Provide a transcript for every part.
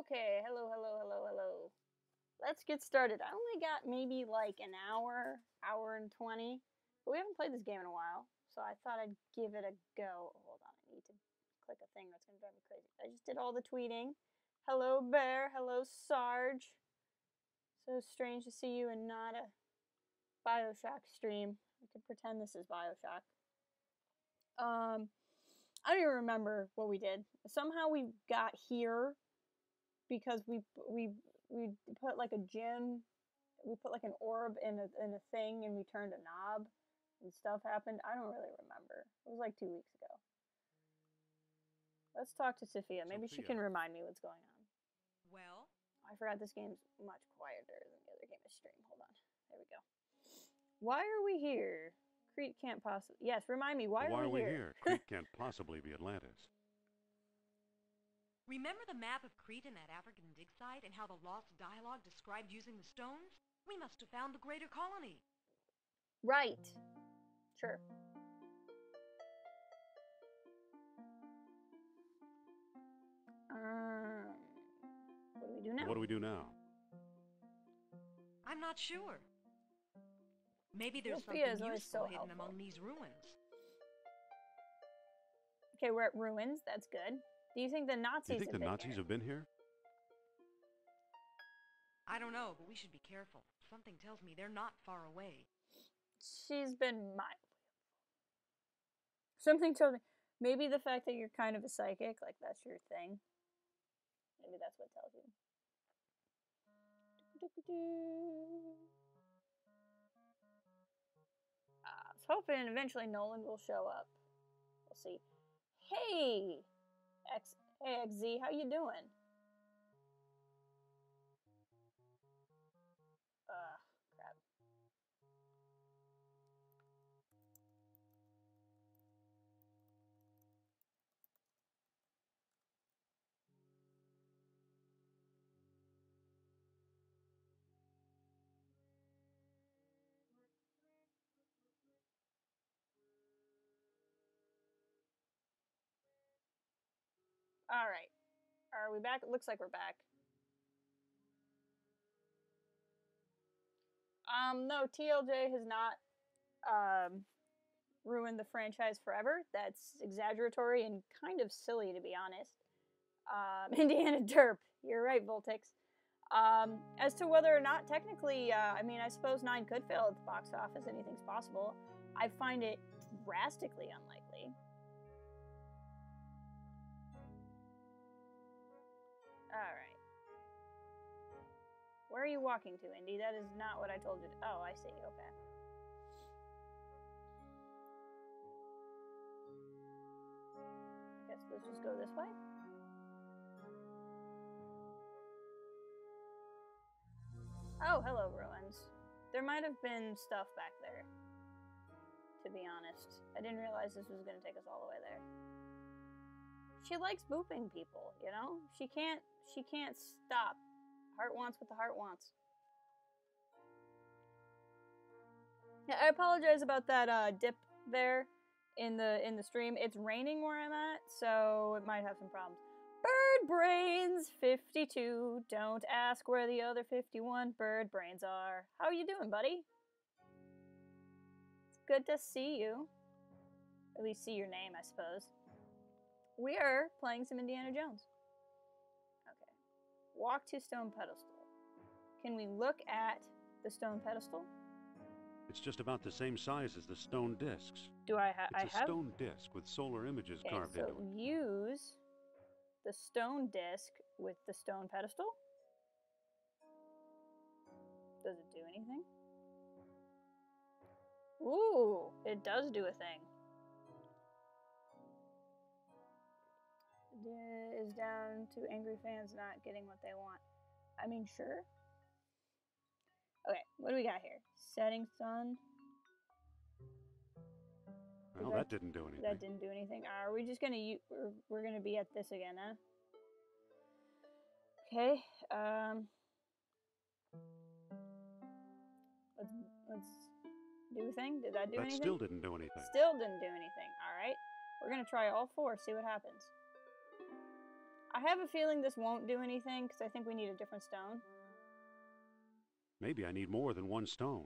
Okay, hello, hello, hello, hello. Let's get started. I only got maybe like an hour and 20, but we haven't played this game in a while, so I thought I'd give it a go. Hold on, I need to click a thing that's going to drive me crazy. I just did all the tweeting. Hello, Bear. Hello, Sarge. So strange to see you and not a Bioshock stream. I could pretend this is Bioshock. I don't even remember what we did. Somehow we got here because we put like a gem, we put like an orb in a thing, and we turned a knob, and stuff happened. I don't really remember. It was like 2 weeks ago. Let's talk to Sophia. Maybe she can remind me what's going on. Well, I forgot this game's much quieter than the other game I stream. Hold on. There we go. Why are we here? Crete can't possibly. Yes, remind me. Why are we here? Crete can't possibly be Atlantis. remember the map of Crete and that African dig site and how the lost dialogue described using the stones? We must have found the greater colony. Right. Sure. What do we do now? What do we do now? I'm not sure. Maybe there's Sophia is something always useful so hidden helpful. among these ruins. Okay, we're at ruins. That's good. Do you think the Nazis Do you think the have been Nazis here? have been here? I don't know, but we should be careful. Something tells me they're not far away. She's been mildly. Something told me. Maybe the fact that you're kind of a psychic, like that's your thing. Maybe that's what tells you. I was hoping eventually Nolan will show up. We'll see. Hey, XZ, how you doing? Crap. All right. Are we back? It looks like we're back. No, TLJ has not ruined the franchise forever. That's exaggeratory and kind of silly, to be honest. Indiana Derp. You're right, Voltix. As to whether or not, technically, I mean, I suppose 9 could fail at the box office. Anything's possible. I find it drastically unlikely. Alright. Where are you walking to, Indy? That is not what I told you to. Oh, I see. Okay. I guess let's just go this way. Oh, hello, ruins. There might have been stuff back there, to be honest. I didn't realize this was going to take us all the way there. She likes booping people, you know? She can't stop. Heart wants what the heart wants. Yeah, I apologize about that dip there in the stream. It's raining where I'm at, so it might have some problems. Bird Brains 52. Don't ask where the other 51 bird brains are. How are you doing, buddy? It's good to see you. At least see your name, I suppose. We are playing some Indiana Jones. Okay. Walk to stone pedestal. Can we look at the stone pedestal? It's just about the same size as the stone discs. Do I have? It's a stone disc with solar images carved into it. Use the stone disc with the stone pedestal. Does it do anything? Ooh, it does do a thing. It is down to angry fans not getting what they want. I mean, sure. Okay, what do we got here? Setting sun. Well, that didn't do anything. That didn't do anything. Are we just gonna we're gonna be at this again, huh? Okay. Let's do a thing. Did that do anything? That still didn't do anything. Still didn't do anything. All right. We're gonna try all 4. See what happens. I have a feeling this won't do anything because I think we need a different stone. Maybe I need more than one stone.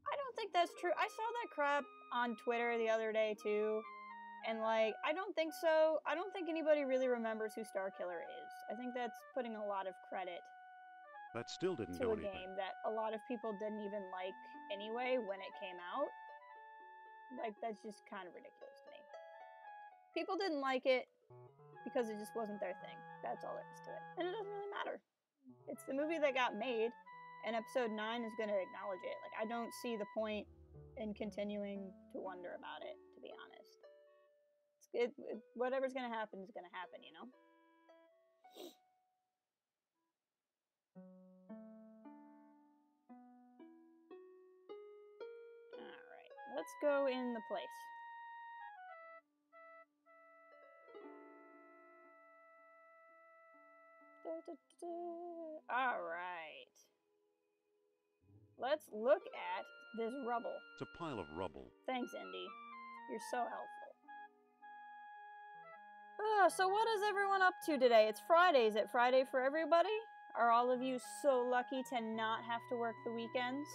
I don't think that's true. I saw that crap on Twitter the other day too. And like, I don't think so. I don't think anybody really remembers who Starkiller is. I think that's putting a lot of credit That still didn't to do a anything. game that a lot of people didn't even like anyway when it came out. Like, that's just kind of ridiculous to me. People didn't like it because it just wasn't their thing. That's all there is to it. And it doesn't really matter. It's the movie that got made, and episode 9 is going to acknowledge it. Like, I don't see the point in continuing to wonder about it, to be honest. Whatever's going to happen is going to happen, you know? Alright, let's go in the place. Alright. Let's look at this rubble. It's a pile of rubble. Thanks, Indy. You're so helpful. So what is everyone up to today? It's Friday. Is it Friday for everybody? Are all of you so lucky to not have to work the weekends?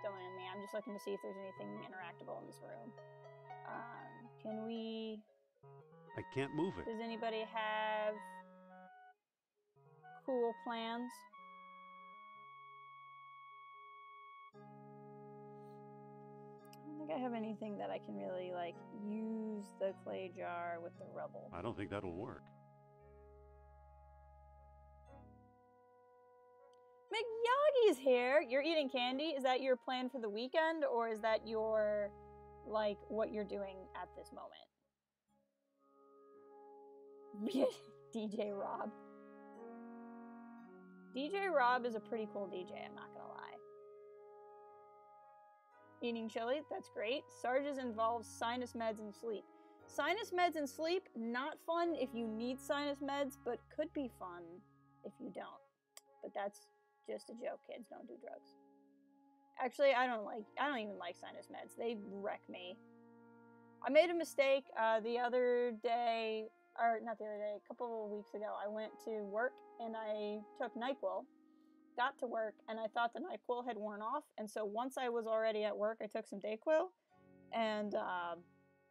Don't mind me. I'm just looking to see if there's anything interactable in this room. Can we... I can't move it. Does anybody have cool plans? I don't think I have anything that I can really, like, use the clay jar with the rubble. I don't think that'll work. McYogi's here! You're eating candy? Is that your plan for the weekend, or is that your, like, what you're doing at this moment? DJ Rob. DJ Rob is a pretty cool DJ, I'm not gonna lie. Eating chili, that's great. Sarge's involves sinus meds and sleep. Sinus meds and sleep, not fun if you need sinus meds, but could be fun if you don't. But that's just a joke, kids. Don't do drugs. Actually, I don't even like sinus meds. They wreck me. I made a mistake the other day, or not the other day, a couple of weeks ago. I went to work and I took NyQuil. Got to work and I thought the NyQuil had worn off, and so once I was already at work, I took some Dayquil, and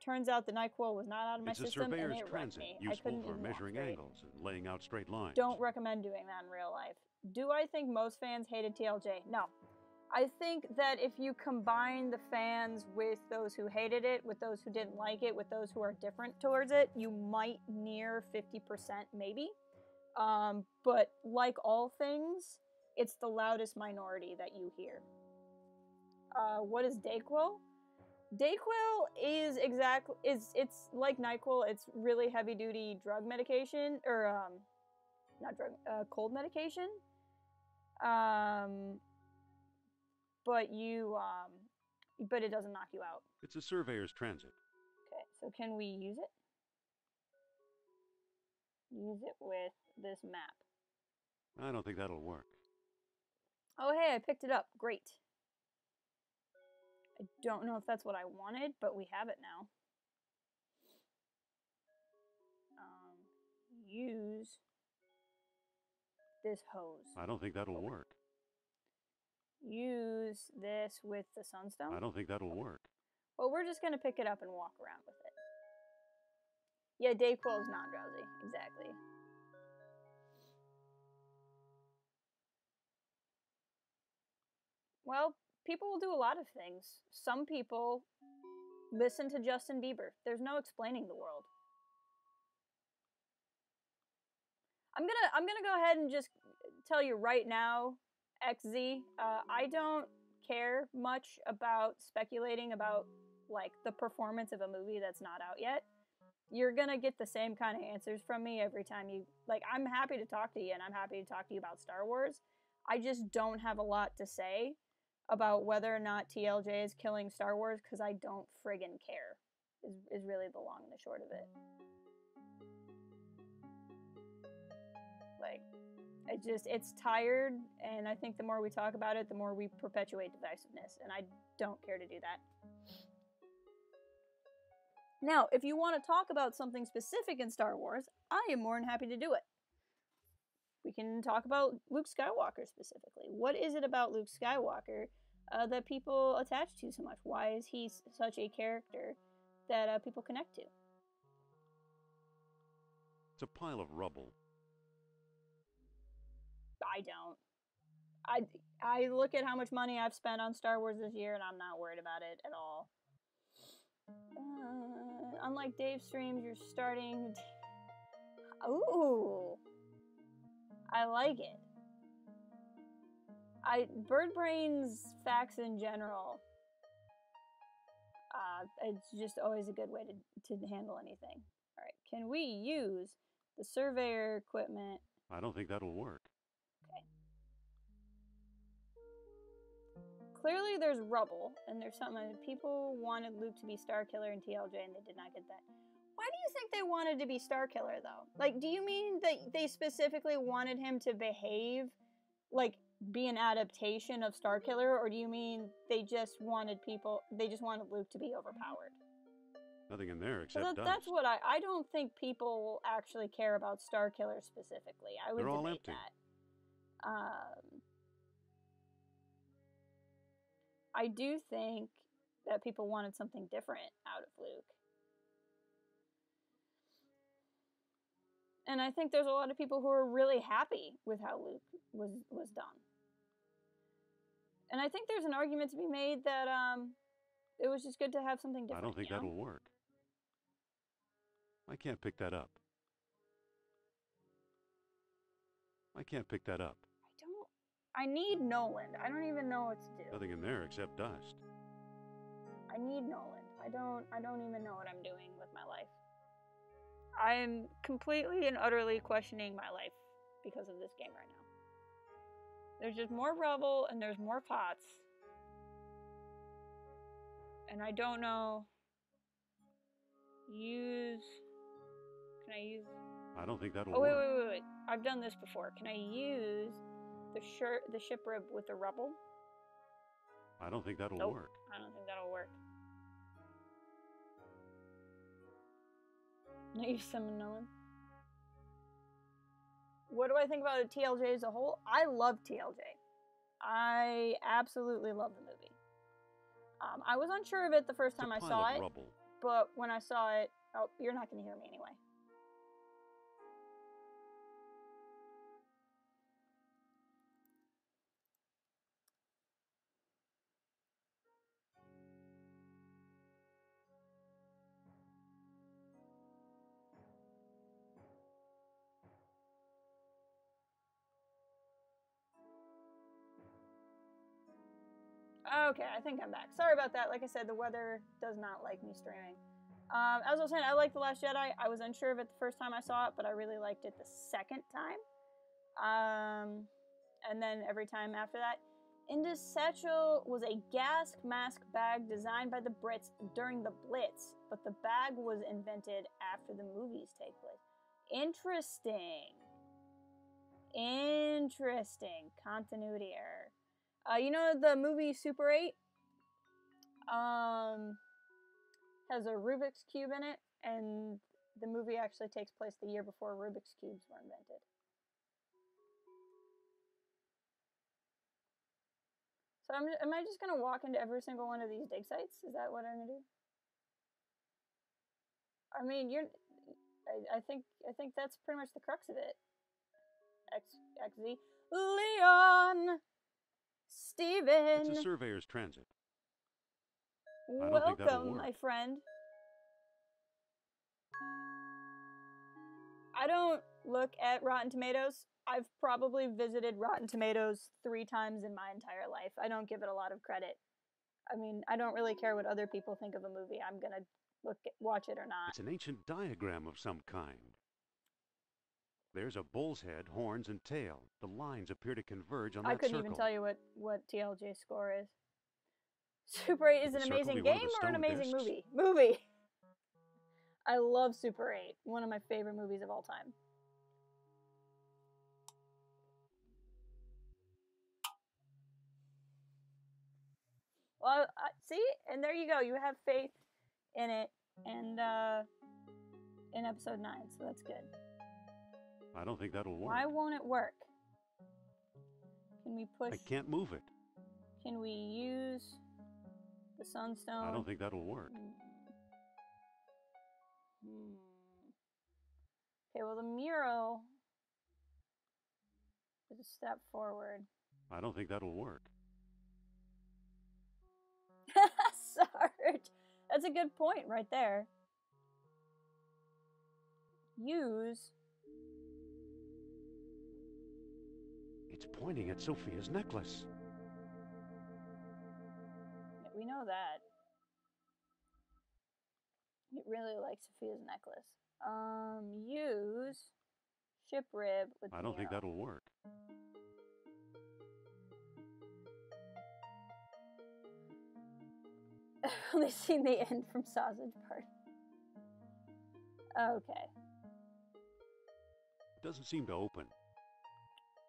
turns out the NyQuil was not out of my system, and surveyor's it wrecked transit, me. useful for measuring angles and laying out straight lines. Don't recommend doing that in real life. Do I think most fans hated TLJ? No. I think that if you combine the fans with those who hated it, with those who didn't like it, with those who are different towards it, you might near 50% maybe. But like all things, it's the loudest minority that you hear. What is Dayquil? Dayquil is it's like NyQuil. It's really heavy duty drug medication, or not drug, cold medication. But it doesn't knock you out. It's a surveyor's transit. Okay, so can we use it? Use it with this map. I don't think that'll work. Oh, hey, I picked it up. Great. I don't know if that's what I wanted, but we have it now. Use this hose. I don't think that'll work. Use this with the sunstone. I don't think that'll work. Well, we're just going to pick it up and walk around with it. Yeah, Dayquil is not drowsy. Exactly. Well, people will do a lot of things. Some people listen to Justin Bieber. There's no explaining the world. I'm gonna go ahead and just tell you right now, XZ, I don't care much about speculating about like the performance of a movie that's not out yet. You're gonna get the same kind of answers from me every time you like. I'm happy to talk to you, and I'm happy to talk to you about Star Wars. I just don't have a lot to say about whether or not TLJ is killing Star Wars because I don't friggin' care. Is really the long and the short of it. Like, it's tired, and I think the more we talk about it, the more we perpetuate divisiveness, and I don't care to do that. Now, if you want to talk about something specific in Star Wars, I am more than happy to do it. we can talk about Luke Skywalker specifically. What is it about Luke Skywalker that people attach to so much? Why is he such a character that people connect to? It's a pile of rubble. I don't. I look at how much money I've spent on Star Wars this year, and I'm not worried about it at all. Unlike Dave streams, you're starting. Ooh, I like it. Bird Brain's facts in general. It's just always a good way to handle anything. All right, can we use the surveyor equipment? I don't think that'll work. Clearly there's rubble, and there's something that people wanted Luke to be Starkiller in TLJ, and they did not get that. Why do you think they wanted to be Starkiller, though? Like, do you mean that they specifically wanted him to behave, like, be an adaptation of Starkiller, or do you mean they just wanted Luke to be overpowered? Nothing in there except dust. That's what I don't think people will actually care about Starkiller specifically. I would They're all debate empty. that. I do think that people wanted something different out of Luke. And I think there's a lot of people who are really happy with how Luke was done. And I think there's an argument to be made that it was just good to have something different. I don't think that'll work. I can't pick that up. I can't pick that up. I need Nolan. I don't even know what to do. Nothing in there except dust. I need Nolan. I don't even know what I'm doing with my life. I am completely and utterly questioning my life because of this game right now. There's just more rubble and there's more pots. And I don't know. Can I use... I don't think that'll work. Wait. I've done this before. Can I use the ship rib with the rubble? I don't think that'll work. I don't think that'll work. Now you summon Nolan. What do I think about TLJ as a whole? I love TLJ. I absolutely love the movie. I was unsure of it the first time I saw it, but when I saw it, oh, you're not going to hear me anyway. Okay, I think I'm back. Sorry about that. Like I said, the weather does not like me streaming. As I was saying, I like The Last Jedi. I was unsure of it the first time I saw it, but I really liked it the second time. And then every time after that. Indus Satchel was a gas mask bag designed by the Brits during the Blitz, but the bag was invented after the movies take place. Interesting. Continuity error. You know the movie Super 8? Has a Rubik's Cube in it, and the movie actually takes place the year before Rubik's Cubes were invented. So am I just going to walk into every single one of these dig sites? Is that what I'm going to do? I mean, I think that's pretty much the crux of it. XZ. Leon! Steven! It's a surveyor's transit. Welcome, my friend. I don't look at Rotten Tomatoes. I've probably visited Rotten Tomatoes 3 times in my entire life. I don't give it a lot of credit. I mean, I don't really care what other people think of a movie. I'm gonna watch it or not. It's an ancient diagram of some kind. There's a bull's head, horns, and tail. The lines appear to converge on that circle. I couldn't even tell you what TLJ score is. Super 8 is an amazing game or an amazing movie? Movie! I love Super 8. One of my favorite movies of all time. Well, see? And there you go. You have faith in it and in episode 9, so that's good. I don't think that'll work. Why won't it work? Can we push? I can't move it. Can we use the sunstone? I don't think that'll work. Okay, well, the mural is a step forward. I don't think that'll work. Sarge, that's a good point right there. Use. It's pointing at Sophia's necklace. Yeah, we know that. It really likes Sophia's necklace. Use ship rib with I don't think mural. that'll work. Only seen the end from Sausage Party. Okay. It doesn't seem to open.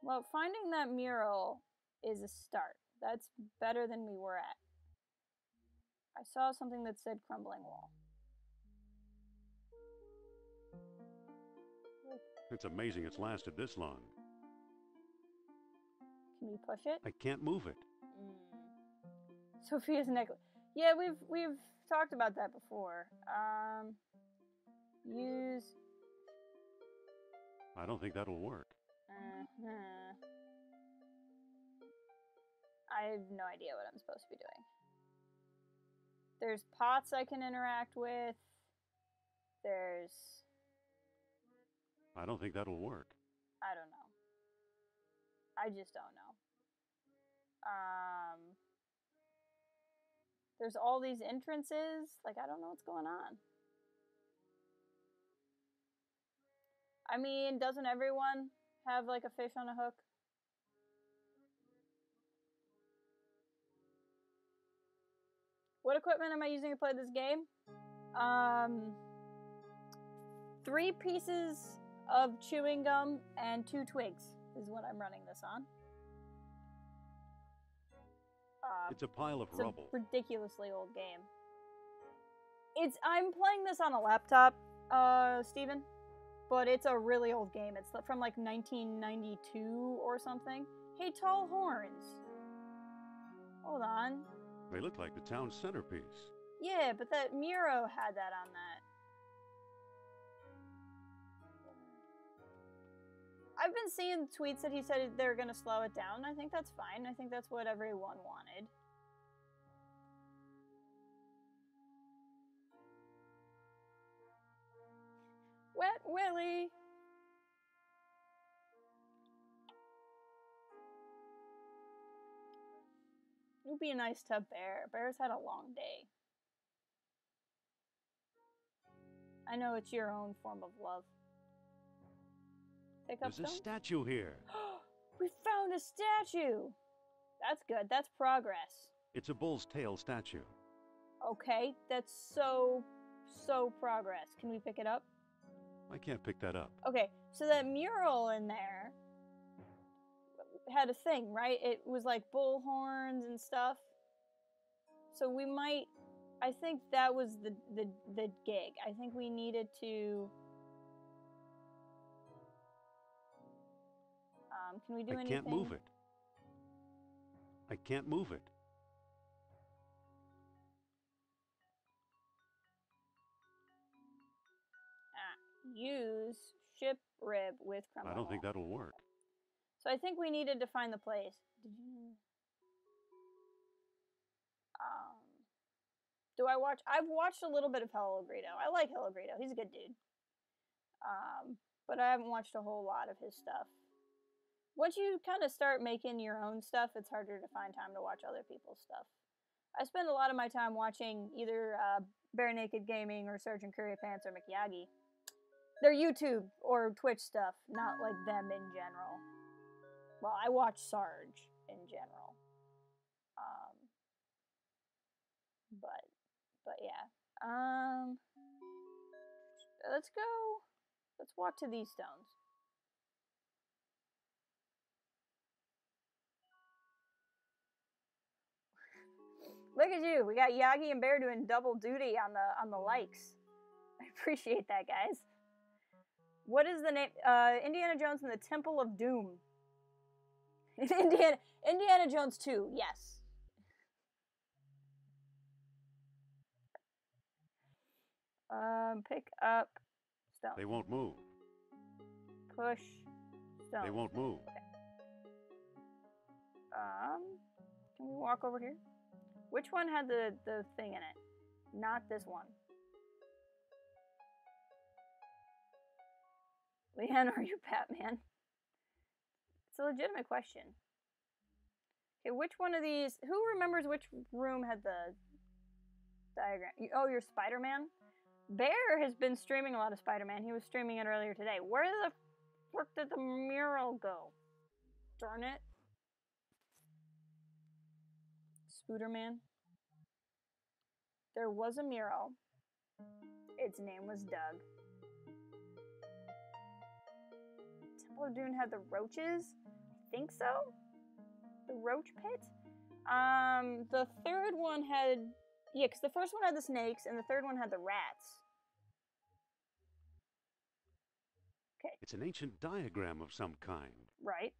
Well, finding that mural is a start. That's better than we were at. I saw something that said crumbling wall. It's amazing it's lasted this long. Can we push it? I can't move it. Sophia's necklace. Yeah, we've talked about that before. Use. I don't think that'll work. I have no idea what I'm supposed to be doing. There's pots I can interact with. There's. I don't think that'll work. I don't know. I just don't know. There's all these entrances. Like, I don't know what's going on. I mean, doesn't everyone have, like, a fish on a hook? What equipment am I using to play this game? 3 pieces of chewing gum and 2 twigs is what I'm running this on. It's a pile of It's rubble. a ridiculously old game. I'm playing this on a laptop, Steven, but it's a really old game. It's from like 1992 or something. Hey, Tall Horns. Hold on. They look like the town's centerpiece. Yeah, but that Miro had that on that. I've been seeing tweets that he said they're going to slow it down. I think that's fine. I think that's what everyone wanted. Wet Willy! It would be a nice tub bear. Bear's had a long day. I know it's your own form of love. Pick up There's a stones? statue here. We found a statue! That's good. That's progress. It's a bull's tail statue. Okay, that's so progress. Can we pick it up? I can't pick that up. Okay, so that mural in there had a thing, right? It was like bull horns and stuff. So we might, I think that was the gig. I think we needed to, can we do anything? I can't move it. I can't move it. Use ship rib with crumble. I don't think that'll work. So I think we needed to find the place. Did you? Do I watch? I've watched a little bit of Hello Greedo. I like Hello Greedo. He's a good dude. But I haven't watched a whole lot of his stuff. Once you kind of start making your own stuff, it's harder to find time to watch other people's stuff. I spend a lot of my time watching either Bare Naked Gaming or Sergeant Curry Pants or Miyagi. They're YouTube or Twitch stuff, not like them in general. Well, I watch Sarge in general. But yeah. Let's go. Let's walk to these stones. Look at you. We got Yagi and Bear doing double duty on the likes. I appreciate that, guys. What is the name? Indiana Jones and the Temple of Doom. Indiana Jones 2, yes. Pick up stone. They won't move. Push stone. They won't move. Okay. Can we walk over here? Which one had the thing in it? Not this one. Leanne, are you Batman? It's a legitimate question. Okay, which one of these? Who remembers which room had the diagram? Oh, you're Spider-Man? Bear has been streaming a lot of Spider-Man. He was streaming it earlier today. Where the frick did the mural go? Darn it. Spooderman. There was a mural. Its name was Doug. Temple of Doom had the roaches? I think so. The roach pit? The third one had... Yeah, because the first one had the snakes, and the third one had the rats. Okay. It's an ancient diagram of some kind. Right.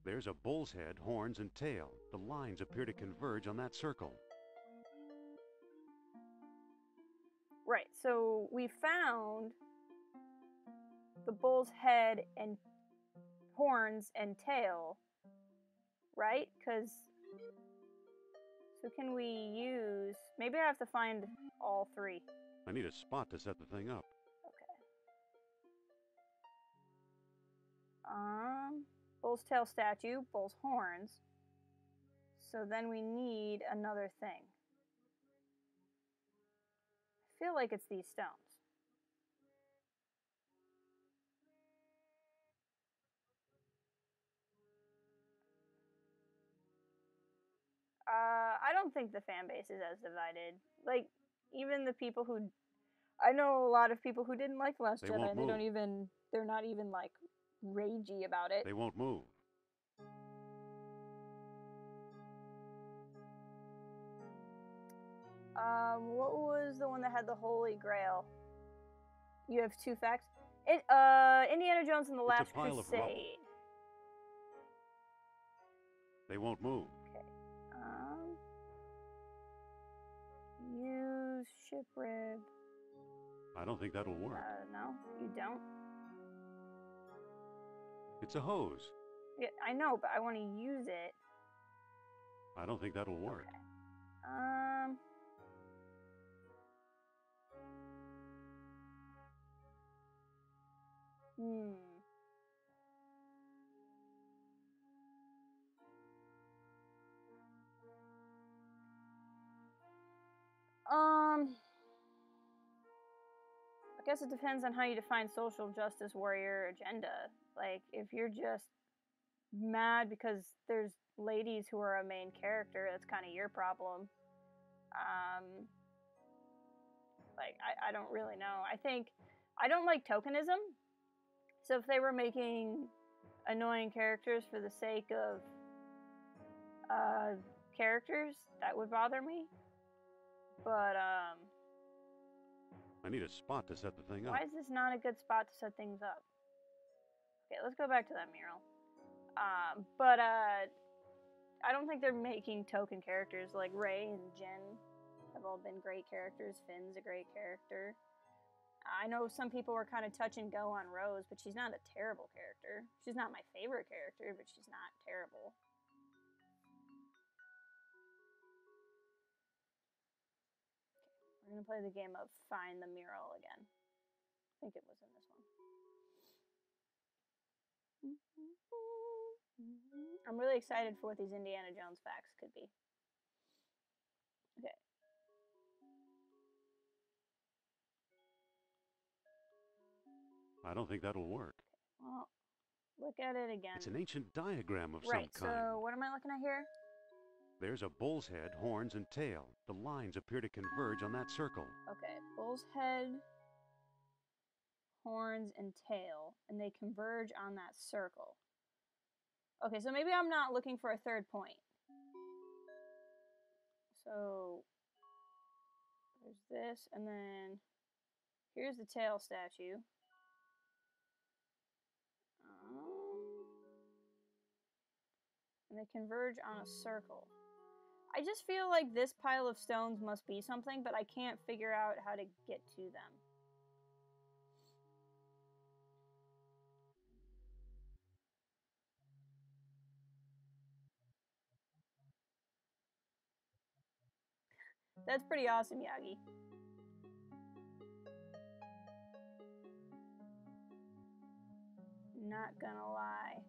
There's a bull's head, horns, and tail. The lines appear to converge on that circle. Right, so we found the bull's head and horns and tail, right? Because, so can we use, maybe I have to find all three. I need a spot to set the thing up. Okay. Bull's tail statue, bull's horns. So then we need another thing. I feel like it's these stones. I don't think the fan base is as divided. Like, even the people who... I know a lot of people who didn't like The Last Jedi, and they don't even... They're not even, like, ragey about it. They won't move. What was the one that had the Holy Grail? You have two facts. Indiana Jones and the Last Crusade. They won't move. Okay. Use ship rib. I don't think that'll work. No, you don't. It's a hose. Yeah, I know, but I want to use it. I don't think that'll work. Okay. I guess it depends on how you define social justice warrior agenda. Like, if you're just mad because there's ladies who are a main character, that's kind of your problem. Like, I don't really know. I don't like tokenism. So if they were making annoying characters for the sake of characters, that would bother me. But, I need a spot to set the thing up. why is this not a good spot to set things up? Okay, let's go back to that mural. I don't think they're making token characters. Like Rey and Jyn have all been great characters. Finn's a great character. I know some people were kind of touch and go on Rose, but she's not a terrible character. She's not my favorite character, but she's not terrible. We're going to play the game of Find the Mural again. I think it was in this one. I'm really excited for what these Indiana Jones facts could be. Okay. I don't think that'll work. Well, look at it again. It's an ancient diagram of right, some kind. So what am I looking at here? There's a bull's head, horns, and tail. The lines appear to converge on that circle. Okay, bull's head, horns, and tail, and they converge on that circle. Okay, so maybe I'm not looking for a third point. So there's this, and then here's the tail statue. they converge on a circle. I just feel like this pile of stones must be something, but I can't figure out how to get to them. That's pretty awesome, Yagi. Not gonna lie.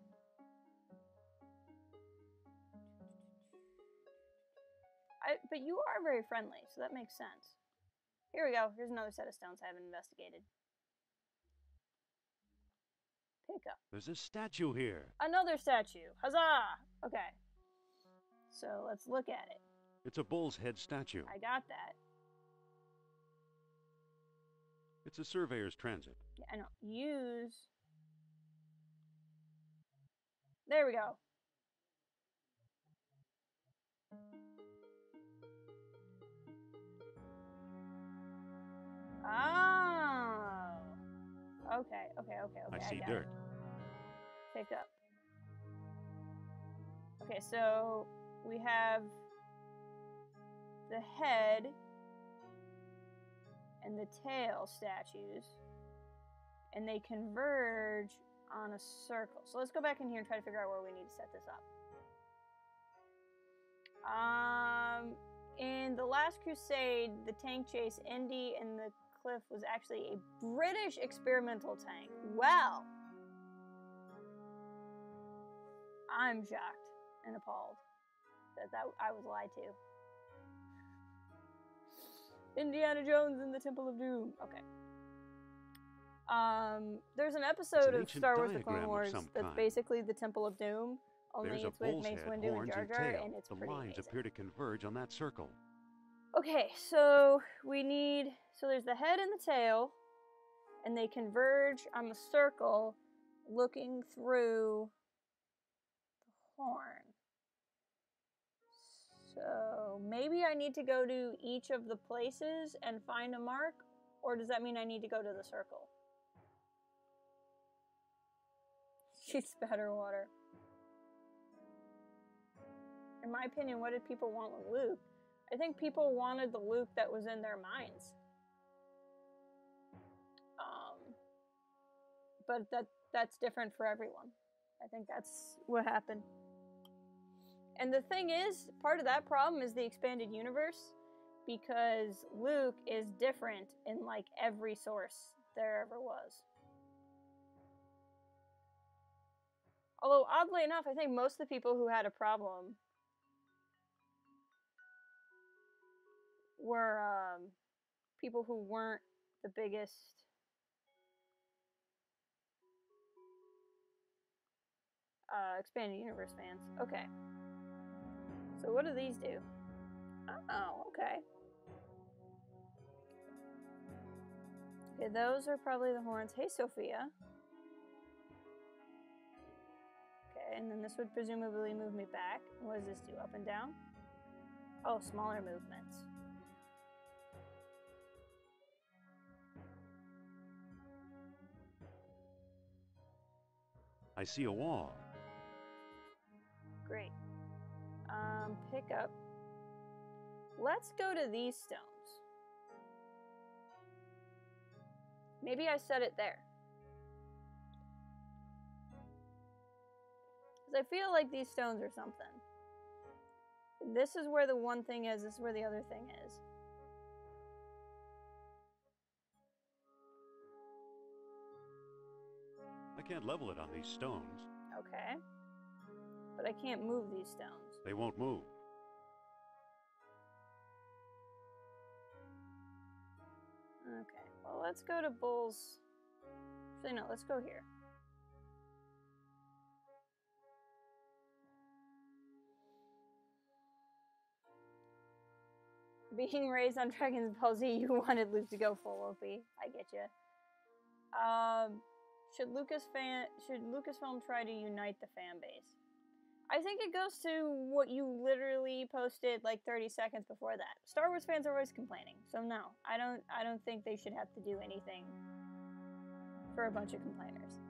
But you are very friendly, so that makes sense. Here we go. Here's another set of stones I haven't investigated. Pick up. There's a statue here. Another statue. Huzzah! Okay. So let's look at it. It's a bull's head statue. I got that. It's a surveyor's transit. Yeah, I know. Use. There we go. Oh. Okay. I see dirt. Pick up. Okay, so we have the head and the tail statues, and they converge on a circle. So let's go back in here and try to figure out where we need to set this up. In The Last Crusade, the tank chase, Indy and the Cliff was actually a British experimental tank. Well, I'm shocked and appalled that I was lied to. Indiana Jones and the Temple of Doom. Okay. There's an episode of Star Wars: The Clone Wars that's basically the Temple of Doom. Only it's with Mace Windu and Jar Jar, and it's pretty amazing. The lines appear to converge on that circle. Okay, so we need... So there's the head and the tail, and they converge on the circle looking through the horn. So maybe I need to go to each of the places and find a mark, or does that mean I need to go to the circle? She spatter water. In my opinion, what did people want with Luke? I think people wanted the Luke that was in their minds. But that's different for everyone. I think that's what happened. And the thing is, part of that problem is the expanded universe, because Luke is different in like every source there ever was. Although, oddly enough, I think most of the people who had a problem were people who weren't the biggest expanded universe fans. Okay. So what do these do? Oh, okay. Okay, those are probably the horns. Hey, Sophia. Okay, and then this would presumably move me back. What does this do? Up and down? Oh, smaller movements. I see a wall. Great. Pick up. Let's go to these stones. Maybe I set it there. Because I feel like these stones are something. This is where the one thing is, this is where the other thing is. I can't level it on these stones. Okay. But I can't move these stones. They won't move. Okay, well, let's go to Bull's. Actually, no, let's go here. Being raised on Dragon's Ball Z, you wanted Luke to go full OP. I get you. Should Lucasfilm try to unite the fan base? I think it goes to what you literally posted like 30 seconds before that. Star Wars fans are always complaining, so no, I don't think they should have to do anything for a bunch of complainers.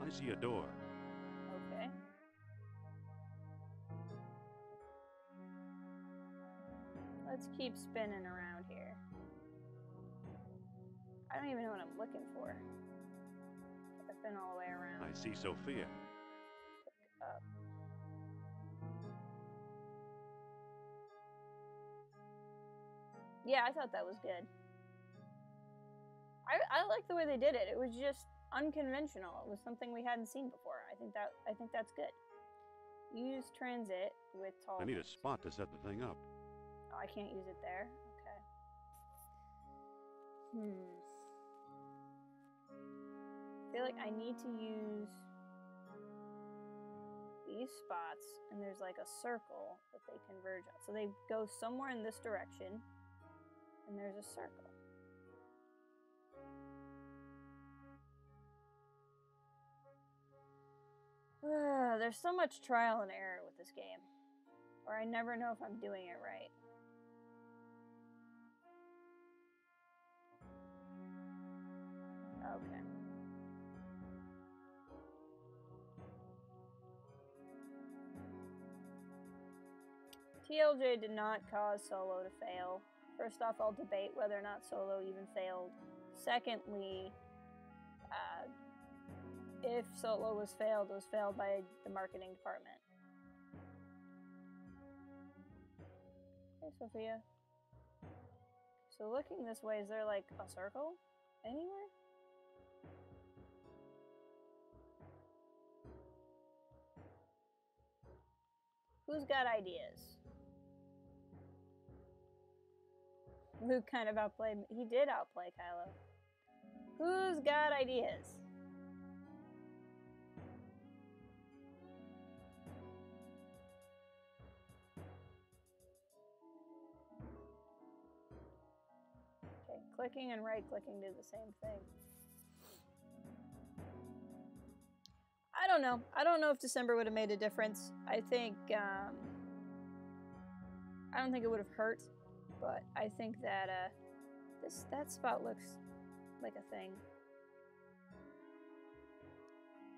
I see a door. Okay. Let's keep spinning around here. I don't even know what I'm looking for. I've been all the way around. I see Sophia. Up. Yeah, I thought that was good. I like the way they did it. It was just unconventional. It was something we hadn't seen before. I think that's good. Use transit with tall. I need a spot to set the thing up. Oh, I can't use it there. Okay. I feel like I need to use these spots, and there's like a circle that they converge on. So they go somewhere in this direction, and there's a circle. There's so much trial and error with this game, or I never know if I'm doing it right. Okay. TLJ did not cause Solo to fail. First off, I'll debate whether or not Solo even failed. Secondly, if Solo was failed, it was failed by the marketing department. Hey, Sophia. So looking this way, is there like a circle anywhere? Who's got ideas? Luke kind of outplayed me. He did outplay Kylo. Who's got ideas? Okay, clicking and right-clicking do the same thing. I don't know. I don't know if December would have made a difference. I think, I don't think it would have hurt, but I think that, that spot looks like a thing.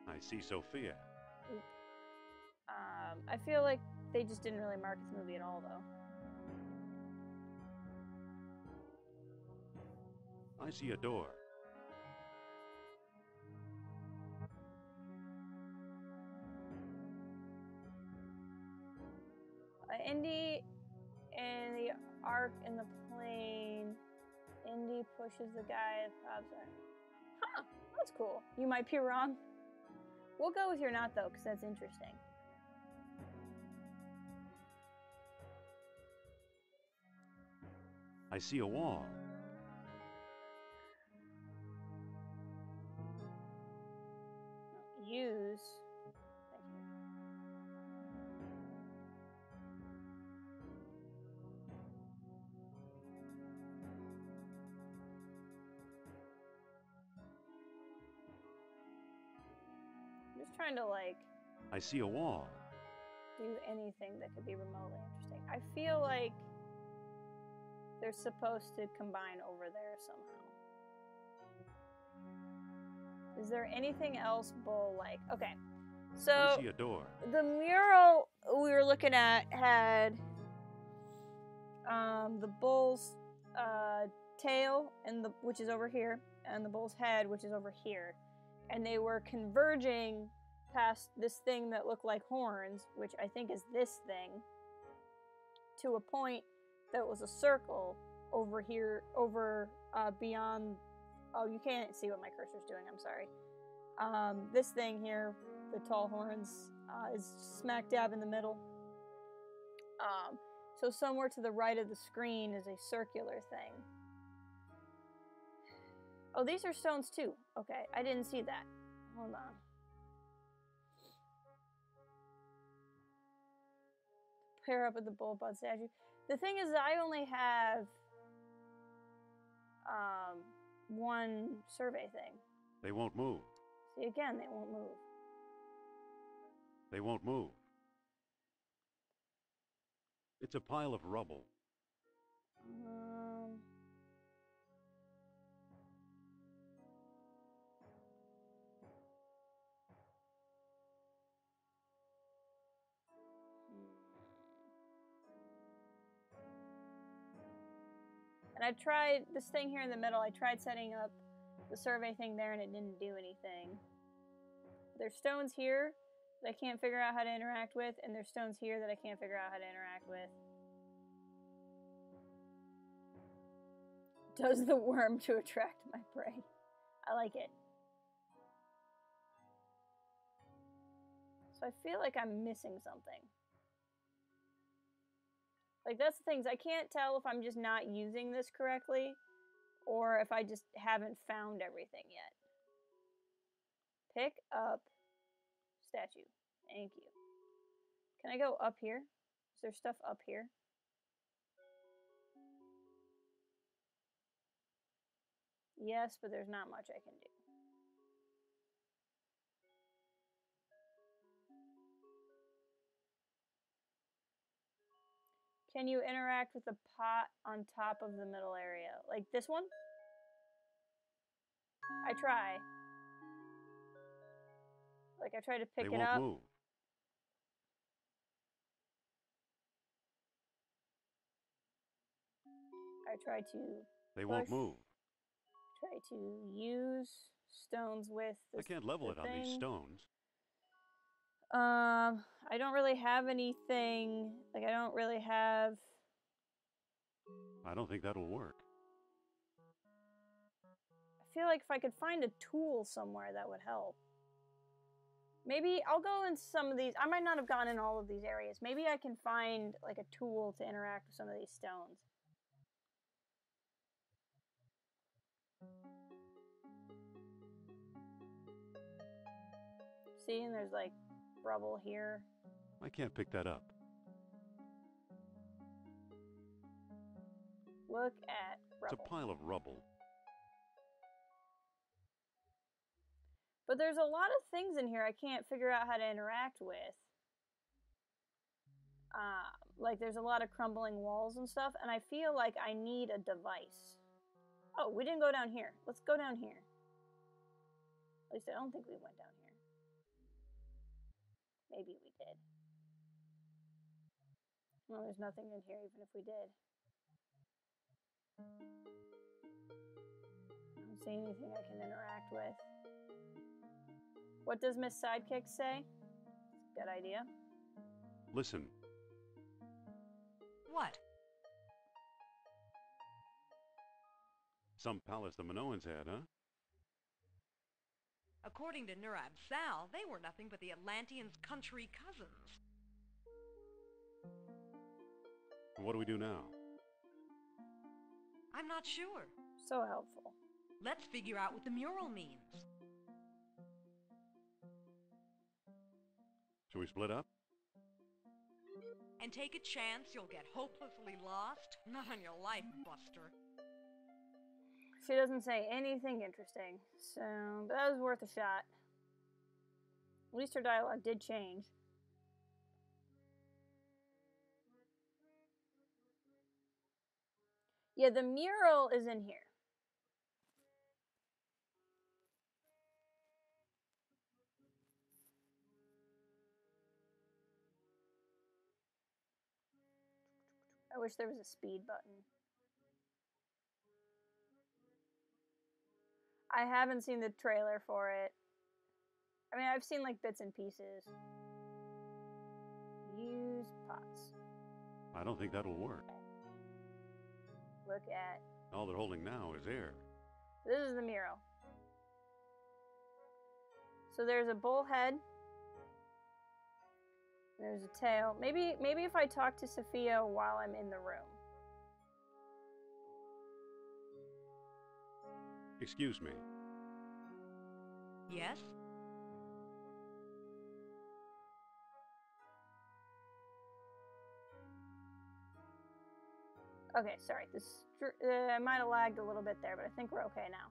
I see Sophia. Oop. I feel like they just didn't really market the movie at all, though. I see a door. Indy and the arc in the plane. Indy pushes the guy at Bob's arm. Huh, that's cool. You might be wrong. We'll go with you're not, though, because that's interesting. I see a wall. Use. Thank you. I'm just trying to, like, I see a wall. do anything that could be remotely interesting. I feel like they're supposed to combine over there somehow. Is there anything else bull-like? Okay, so I see a door. the mural we were looking at had the bull's tail, and which is over here, and the bull's head, which is over here, and they were converging past this thing that looked like horns, which I think is this thing, to a point that was a circle over here, over beyond. Oh, you can't see what my cursor's doing, I'm sorry. This thing here, the tall horns, is smack dab in the middle. So somewhere to the right of the screen is a circular thing. Oh, these are stones too. Okay, I didn't see that. Hold on. Pair up with the Bullbud statue. The thing is that I only have one survey thing. They won't move. See, again, they won't move. They won't move. It's a pile of rubble. And I tried this thing here in the middle. I tried setting up the survey thing there and it didn't do anything. There's stones here that I can't figure out how to interact with, and there's stones here that I can't figure out how to interact with. Does the worm to attract my prey. I like it. So I feel like I'm missing something. Like, that's the things. I can't tell if I'm just not using this correctly or if I just haven't found everything yet. Pick up statue. Thank you. Can I go up here? Is there stuff up here? Yes, but there's not much I can do. Can you interact with the pot on top of the middle area? Like this one? I try. Like, I try to pick it up. They won't move. I try to They won't move. Try to use stones with this, I can't level it on these stones. I don't really have anything. Like, I don't really have... I don't think that'll work. I feel like if I could find a tool somewhere, that would help. Maybe I'll go in some of these. I might not have gone in all of these areas. Maybe I can find, like, a tool to interact with some of these stones. See, and there's, like, rubble here. I can't pick that up. Look at rubble. It's a pile of rubble. But there's a lot of things in here I can't figure out how to interact with. Like, there's a lot of crumbling walls and stuff, and I feel like I need a device. Oh, we didn't go down here. Let's go down here. At least I don't think we went down here. Maybe we did. Well, there's nothing in here, even if we did. I don't see anything I can interact with. What does Miss Sidekick say? Good idea. Listen. What? Some palace the Minoans had, huh? According to Nurab Sal, they were nothing but the Atlanteans' country cousins. What do we do now? I'm not sure. So helpful. Let's figure out what the mural means. Should we split up? And take a chance you'll get hopelessly lost? Not on your life, Buster. She doesn't say anything interesting, so but that was worth a shot. At least her dialogue did change. Yeah, the mural is in here. I wish there was a speed button. I haven't seen the trailer for it. I mean, I've seen like bits and pieces. Use pots. I don't think that'll work. Look at... All they're holding now is air. This is the mural. So there's a bull head. There's a tail. Maybe if I talk to Sophia while I'm in the room. Excuse me. Yes? Okay, sorry. This I might have lagged a little bit there, but I think we're okay now.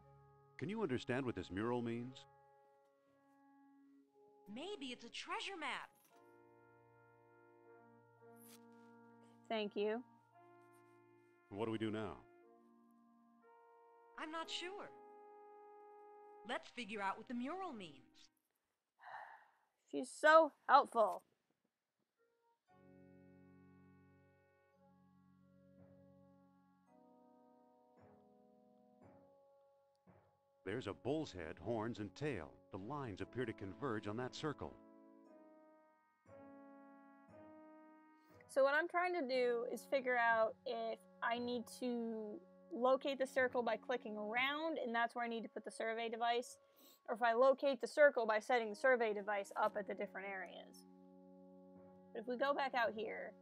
Can you understand what this mural means? Maybe it's a treasure map. Thank you. What do we do now? I'm not sure. Let's figure out what the mural means. She's so helpful. There's a bull's head, horns, and tail. The lines appear to converge on that circle. So what I'm trying to do is figure out if I need to locate the circle by clicking around, and that's where I need to put the survey device, or if I locate the circle by setting the survey device up at the different areas. But if we go back out here,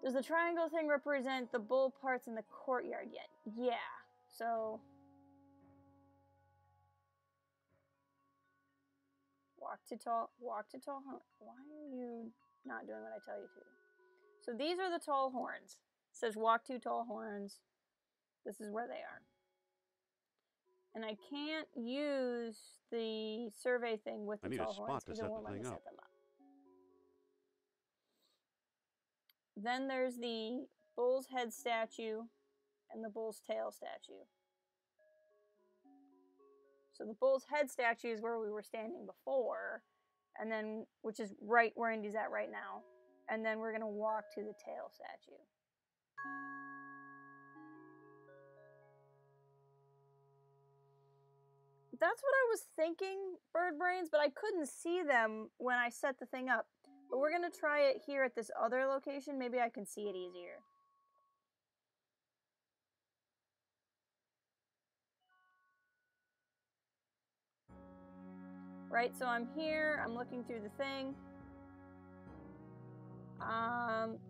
does the triangle thing represent the bull parts in the courtyard yet? Yeah, so walk to tall, why are you not doing what I tell you to? So these are the tall horns. It says walk to tall horns. This is where they are. And I can't use the survey thing with the tall horns because it won't let me set them up. Then there's the bull's head statue and the bull's tail statue. So the bull's head statue is where we were standing before, and then, which is right where Indy's at right now. And then we're gonna walk to the tail statue. That's what I was thinking, Bird Brains, but I couldn't see them when I set the thing up. But we're gonna try it here at this other location. Maybe I can see it easier. Right, so I'm here, I'm looking through the thing.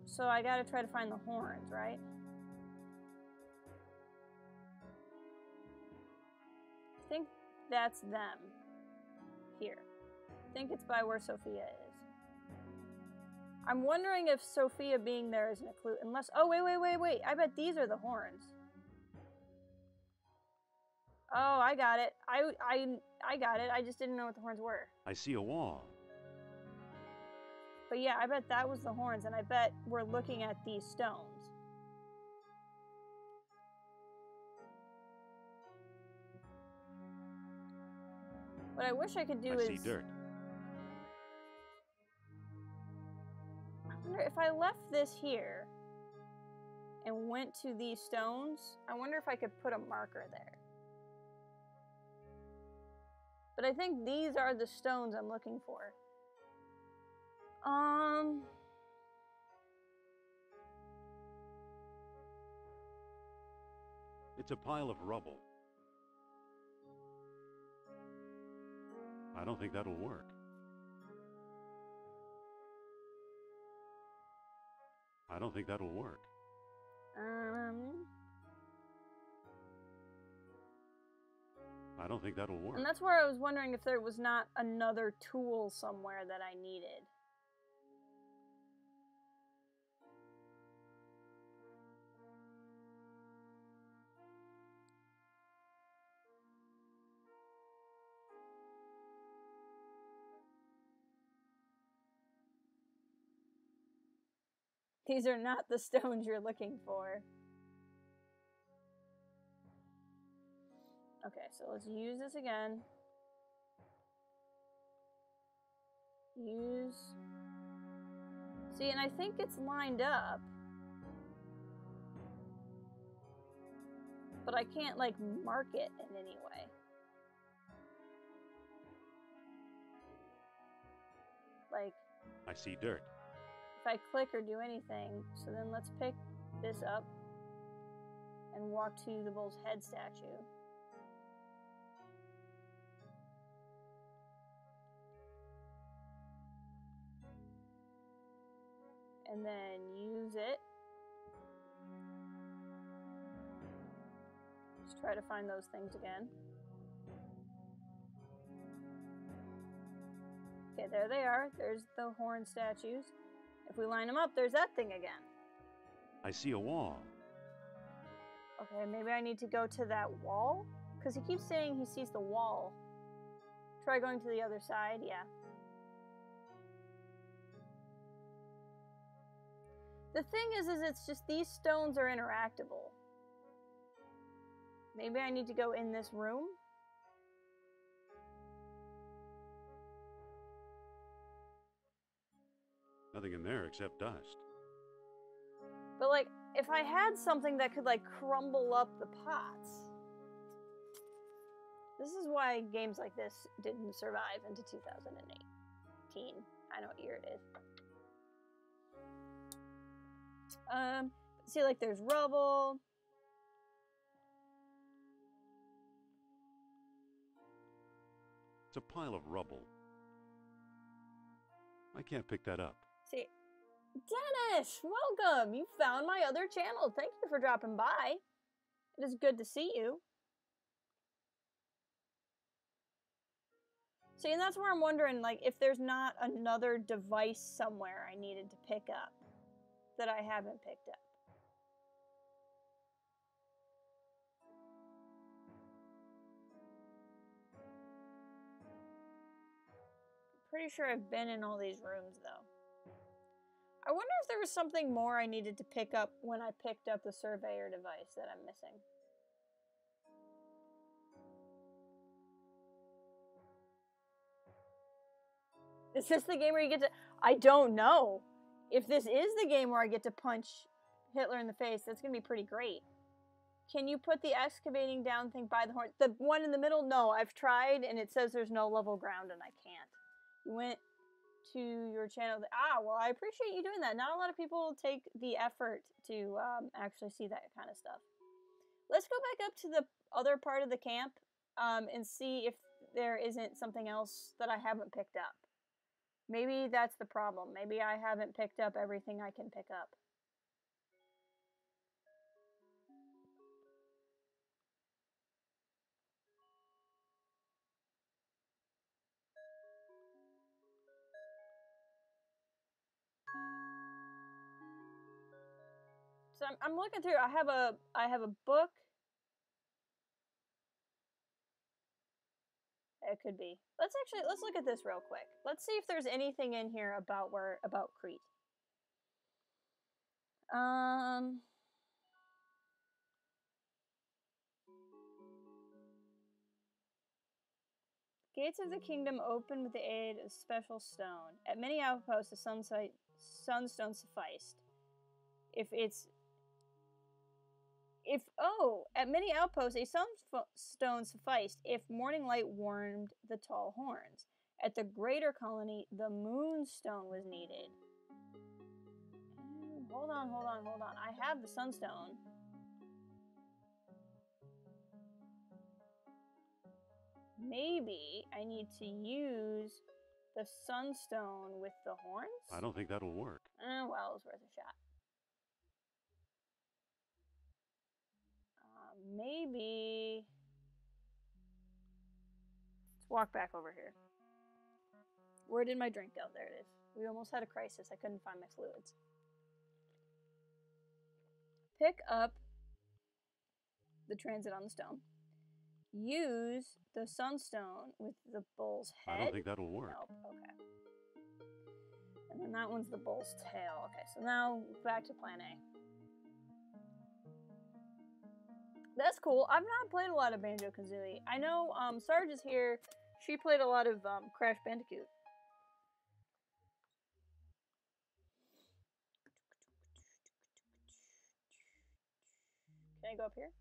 So I gotta try to find the horns, right? I think that's them. Here. I think it's by where Sophia is. I'm wondering if Sophia being there isn't a clue, unless, oh, wait, I bet these are the horns. Oh, I got it. I got it. I just didn't know what the horns were. I see a wall. But yeah, I bet that was the horns, and I bet we're looking at these stones. What I wish I could do is... I see dirt. I wonder if I left this here and went to these stones, I wonder if I could put a marker there. But I think these are the stones I'm looking for. It's a pile of rubble. I don't think that'll work. I don't think that'll work. I don't think that'll work. And that's where I was wondering if there was not another tool somewhere that I needed. These are not the stones you're looking for. Okay, so let's use this again. Use. See, and I think it's lined up. But I can't, like, mark it in any way. Like... I see dirt. If I click or do anything, so then let's pick this up and walk to the bull's head statue. And then use it. Just try to find those things again. Okay, there they are. There's the horn statues. If we line them up, there's that thing again. I see a wall. Okay, maybe I need to go to that wall? Because he keeps saying he sees the wall. Try going to the other side, yeah. The thing is it's just these stones are interactable. Maybe I need to go in this room? Nothing in there except dust. But, like, if I had something that could, like, crumble up the pots. This is why games like this didn't survive into 2018. I know what year it is. See, like, there's rubble. It's a pile of rubble. I can't pick that up. See, Dennis, welcome. You found my other channel. Thank you for dropping by. It is good to see you. See, and that's where I'm wondering, like, if there's not another device somewhere I needed to pick up that I haven't picked up. Pretty sure I've been in all these rooms, though. I wonder if there was something more I needed to pick up when I picked up the surveyor device that I'm missing. Is this the game where you get to... I don't know. If this is the game where I get to punch Hitler in the face, that's going to be pretty great. Can you put the excavating down thing by the horn? The one in the middle? No, I've tried, and it says there's no level ground, and I can't. You went to your channel. Well, I appreciate you doing that. Not a lot of people take the effort to actually see that kind of stuff. Let's go back up to the other part of the camp and see if there isn't something else that I haven't picked up. Maybe that's the problem. Maybe I haven't picked up everything I can pick up. So I'm looking through. I have a book. It could be. Let's look at this real quick. Let's see if there's anything in here about Crete. Gates of the kingdom opened with the aid of special stone. At many outposts, a sunstone sufficed. At many outposts, a sunstone sufficed if morning light warmed the tall horns. At the greater colony, the moonstone was needed. Hold on. I have the sunstone. Maybe I need to use the sunstone with the horns? I don't think that'll work. Well, it was worth a shot. Maybe... Let's walk back over here. Where did my drink go? There it is. We almost had a crisis. I couldn't find my fluids. Pick up the transit on the stone. Use the sunstone with the bull's head. I don't think that'll work. Nope, okay. And then that one's the bull's tail. Okay, so now back to plan A. That's cool. I've not played a lot of Banjo-Kazooie. I know Sarge is here. She played a lot of Crash Bandicoot. Can I go up here?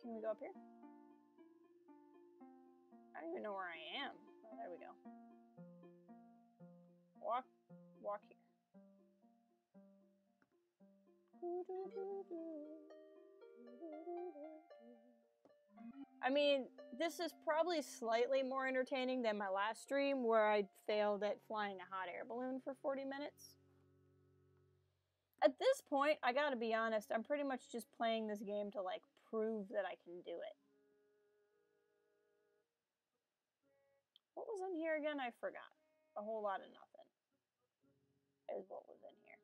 Can we go up here? I don't even know where I am. Oh, there we go. Walk here. I mean, this is probably slightly more entertaining than my last stream where I failed at flying a hot air balloon for 40 minutes. At this point, I gotta be honest, I'm pretty much just playing this game to, like, prove that I can do it. What was in here again? I forgot. A whole lot of nothing is what was in here.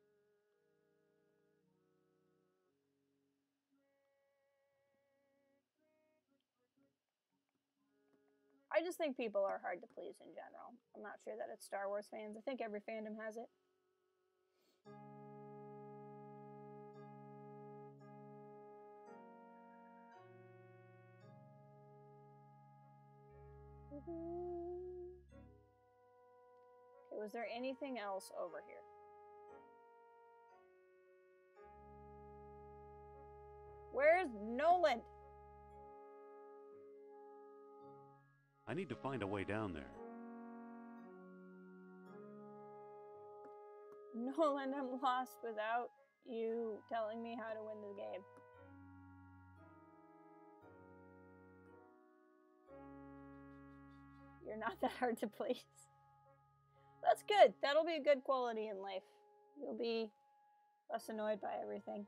I just think people are hard to please in general. I'm not sure that it's Star Wars fans. I think every fandom has it. Okay, was there anything else over here? Norland. I need to find a way down there. Nolan, I'm lost without you telling me how to win the game. You're not that hard to please. That's good. That'll be a good quality in life. You'll be less annoyed by everything.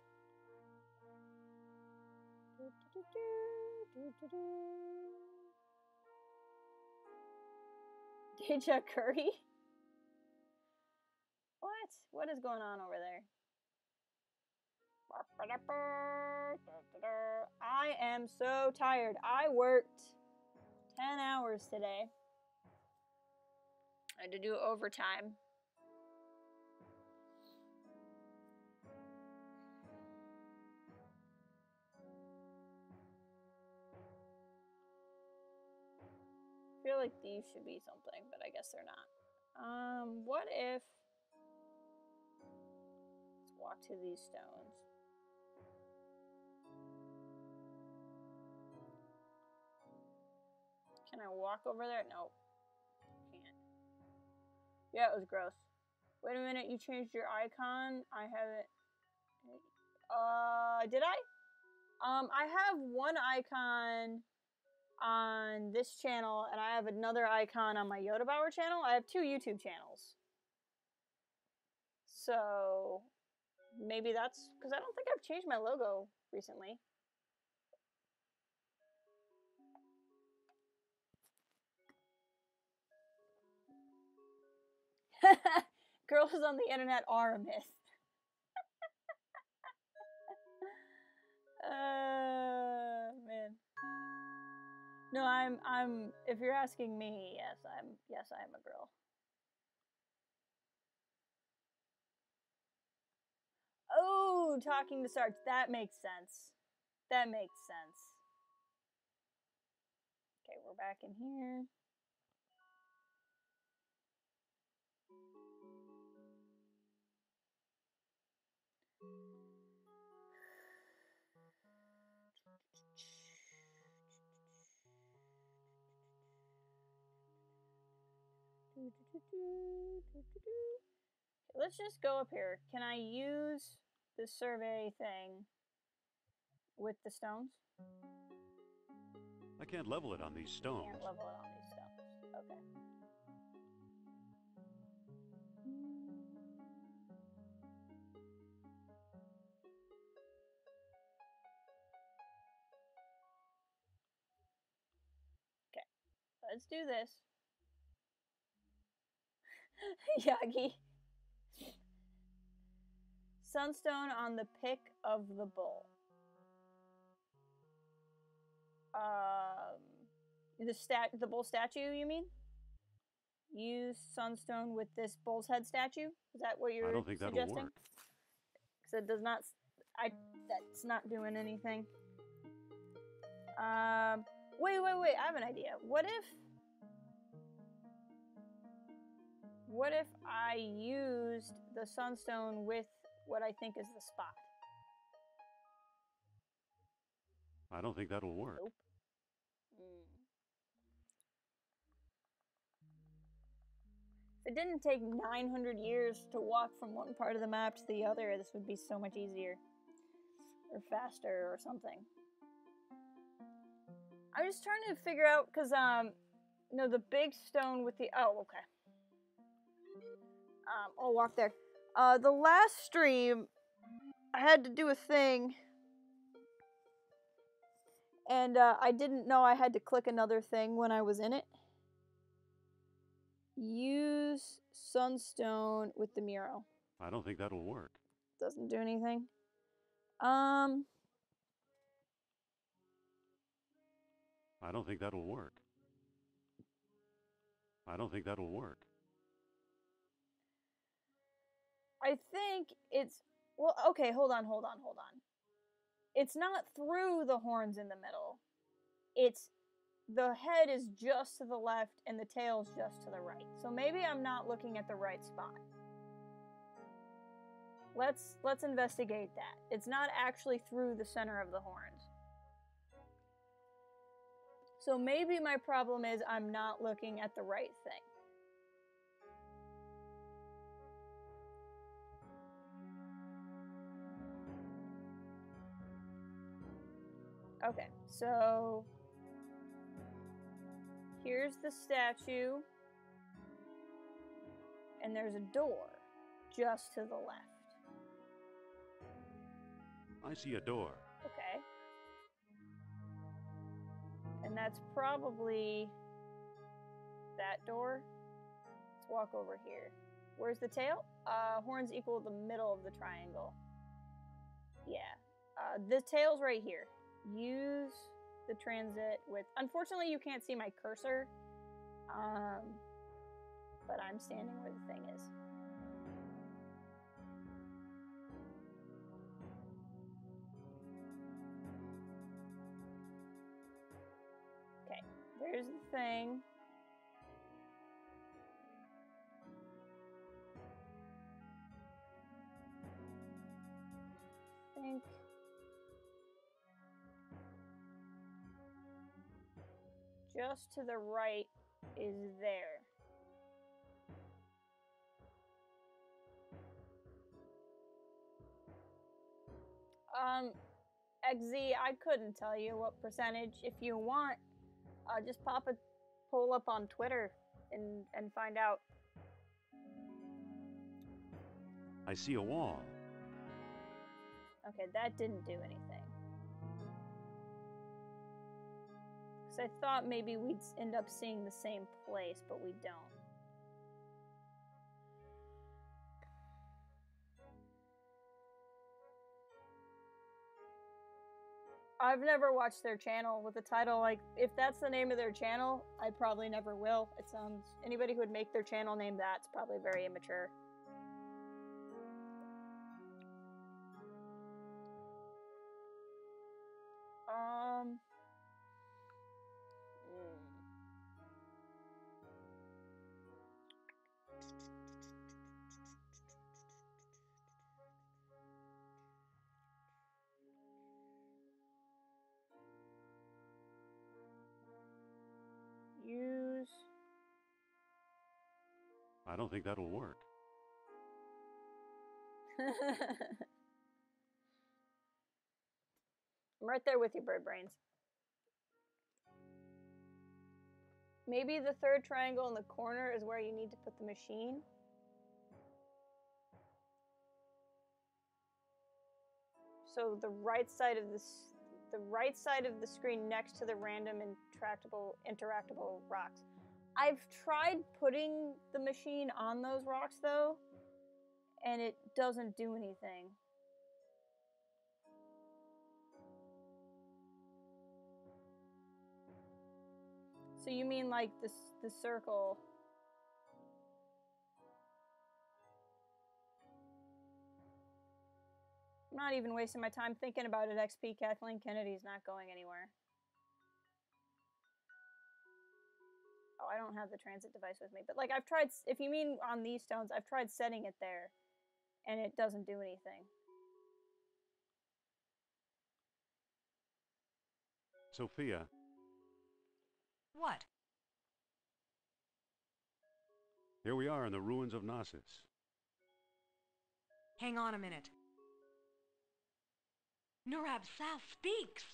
Deja Curry? What? What is going on over there? I am so tired. I worked 10 hours today. I had to do overtime. I feel like these should be something, but I guess they're not. What if... Let's walk to these stones. Can I walk over there? Nope. Can't. Yeah, it was gross. Wait a minute, you changed your icon? I haven't... did I? I have one icon on this channel, and I have another icon on my Yoda Bauer channel. I have 2 YouTube channels. So, maybe that's... Because I don't think I've changed my logo recently. Girls on the internet are a myth. Man. No, I'm if you're asking me, yes, I am a girl. Oh, talking to Sarge, that makes sense. That makes sense. Okay, we're back in here. Let's just go up here. Can I use the survey thing with the stones? I can't level it on these stones. Can't level it on these stones. Okay. Okay. Let's do this. Yagi. Sunstone on the pick of the bull. The bull statue, you mean? Use sunstone with this bull's head statue? Is that what you're I don't think that'll suggesting? work. Because it does not... that's not doing anything. Wait. I have an idea. What if I used the sunstone with what I think is the spot? I don't think that'll work. Nope. If it didn't take 900 years to walk from one part of the map to the other, this would be so much easier. Or faster or something. I'm just trying to figure out, because, no, the big stone with the... Oh, okay. I'll walk there. The last stream, I had to do a thing, and I didn't know I had to click another thing when I was in it. Use sunstone with the mural. I don't think that'll work. Doesn't do anything. I don't think that'll work. I don't think that'll work. I think it's... Well, okay, hold on. It's not through the horns in the middle. It's... The head is just to the left and the tail's just to the right. So maybe I'm not looking at the right spot. Let's investigate that. It's not actually through the center of the horns. So maybe my problem is I'm not looking at the right thing. Okay, so here's the statue, and there's a door just to the left. I see a door. Okay. And that's probably that door. Let's walk over here. Where's the tail? Horns equal the middle of the triangle. Yeah. The tail's right here. Use the transit with... Unfortunately, you can't see my cursor. But I'm standing where the thing is. Okay, there's the thing. I think... just to the right is there. XZ, I couldn't tell you what percentage. If you want, just pop a poll up on Twitter and find out. I see a wall. Okay, that didn't do anything. Because I thought maybe we'd end up seeing the same place, but we don't. I've never watched their channel with a title like, if that's the name of their channel, I probably never will. It sounds, anybody who would make their channel name that's probably very immature. Use. I don't think that'll work. I'm right there with you, Bird Brains. Maybe the third triangle in the corner is where you need to put the machine. So the right side of the screen next to the random interactable rocks. I've tried putting the machine on those rocks though, and it doesn't do anything. So you mean like the circle? I'm not even wasting my time thinking about it. XP Kathleen Kennedy's not going anywhere. Oh, I don't have the transit device with me. But like I've tried, if you mean on these stones, I've tried setting it there and it doesn't do anything. Sophia. What? Here we are in the ruins of Knossos. Hang on a minute. Nurab Sal speaks!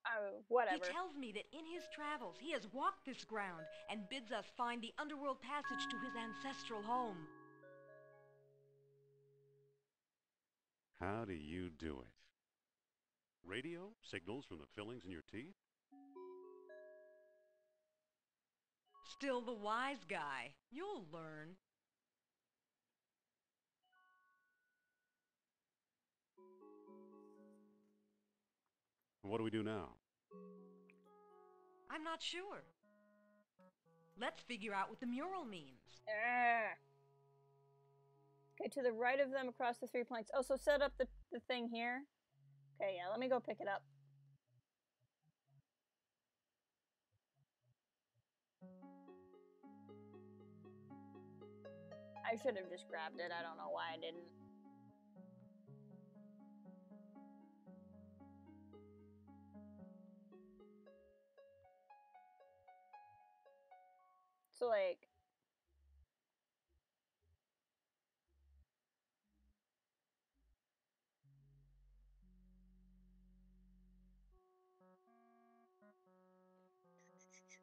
Oh, whatever. He tells me that in his travels he has walked this ground and bids us find the underworld passage to his ancestral home. How do you do it? Radio? Signals from the fillings in your teeth? Still the wise guy. You'll learn. What do we do now? I'm not sure. Let's figure out what the mural means. Okay, to the right of them across the 3 planks. Oh, so set up the thing here. Okay, yeah, let me go pick it up. I should have just grabbed it. I don't know why I didn't. So, like...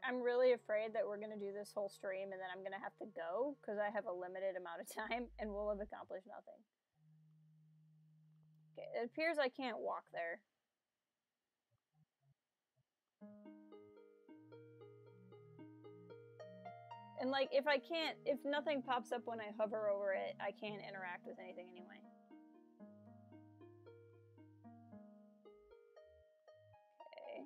I'm really afraid that we're going to do this whole stream and then I'm going to have to go because I have a limited amount of time and we'll have accomplished nothing. Okay, it appears I can't walk there. And like, if nothing pops up when I hover over it, I can't interact with anything anyway. Okay.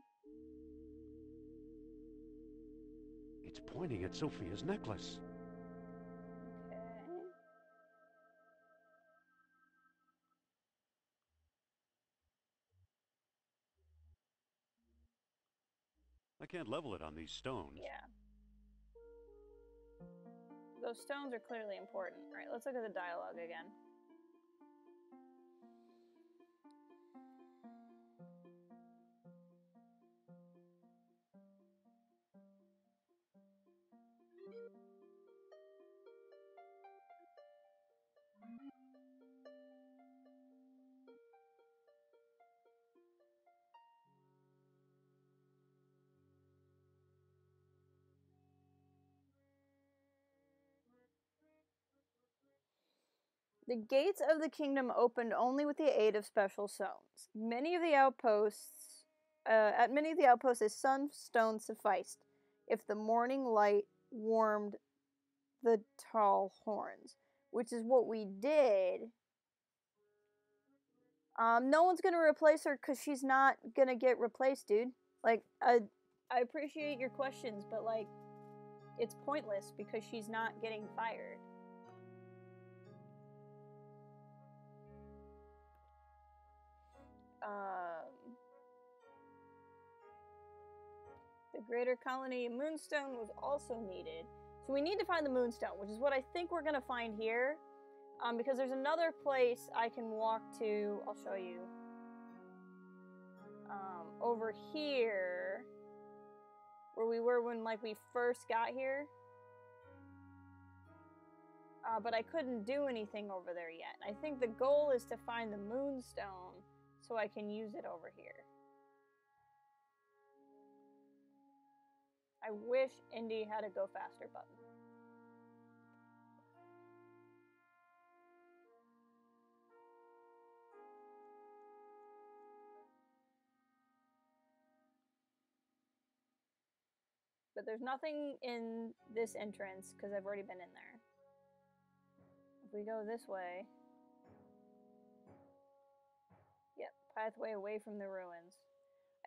It's pointing at Sophia's necklace. Okay. I can't level it on these stones. Yeah. Those stones are clearly important. All right, let's look at the dialogue again. The gates of the kingdom opened only with the aid of special stones. At many of the outposts, a sunstone sufficed, if the morning light warmed the tall horns, which is what we did. No one's gonna replace her because she's not gonna get replaced, dude. Like, I appreciate your questions, but like, it's pointless because she's not getting fired. The greater colony moonstone was also needed. So we need to find the moonstone, which is what I think we're going to find here. Because there's another place I can walk to. I'll show you. Over here. Where we were when, like, we first got here. But I couldn't do anything over there yet. I think the goal is to find the moonstone so I can use it over here. I wish Indy had a go faster button. But there's nothing in this entrance because I've already been in there. If we go this way... Yep, pathway away from the ruins.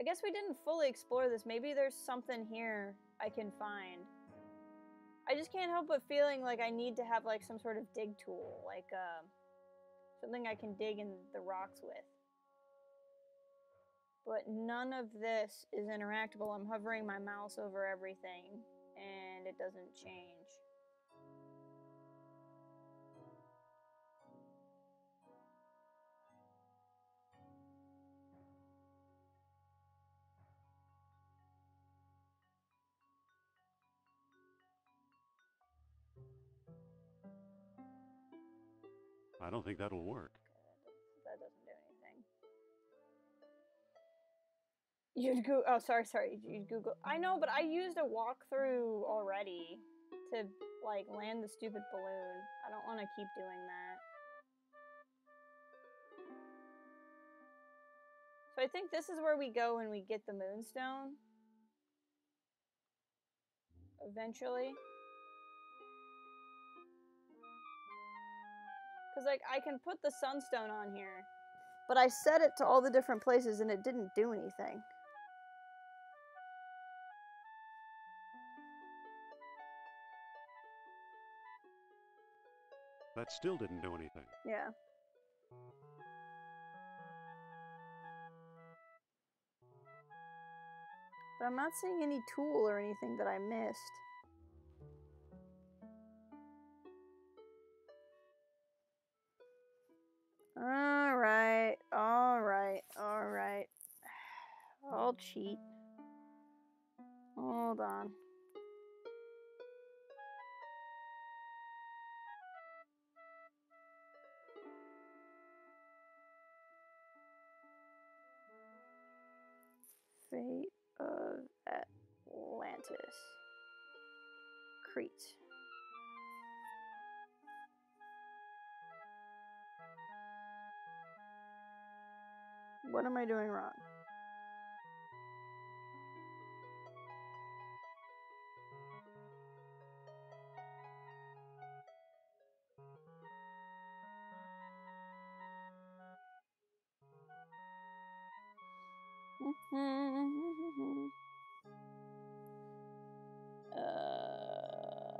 I guess we didn't fully explore this. Maybe there's something here I can find. I just can't help but feeling like I need to have like some sort of dig tool. Like something I can dig in the rocks with. But none of this is interactable. I'm hovering my mouse over everything and it doesn't change. I don't think that'll work. That doesn't do anything. You'd go. Oh, sorry. You'd Google. I know, but I used a walkthrough already to like land the stupid balloon. I don't want to keep doing that. So I think this is where we go when we get the moonstone. Eventually. Because, like, I can put the sunstone on here. But I set it to all the different places and it didn't do anything. That still didn't do anything. Yeah. But I'm not seeing any tool or anything that I missed. Alright. I'll cheat. Hold on. Fate of Atlantis. Crete. What am I doing wrong?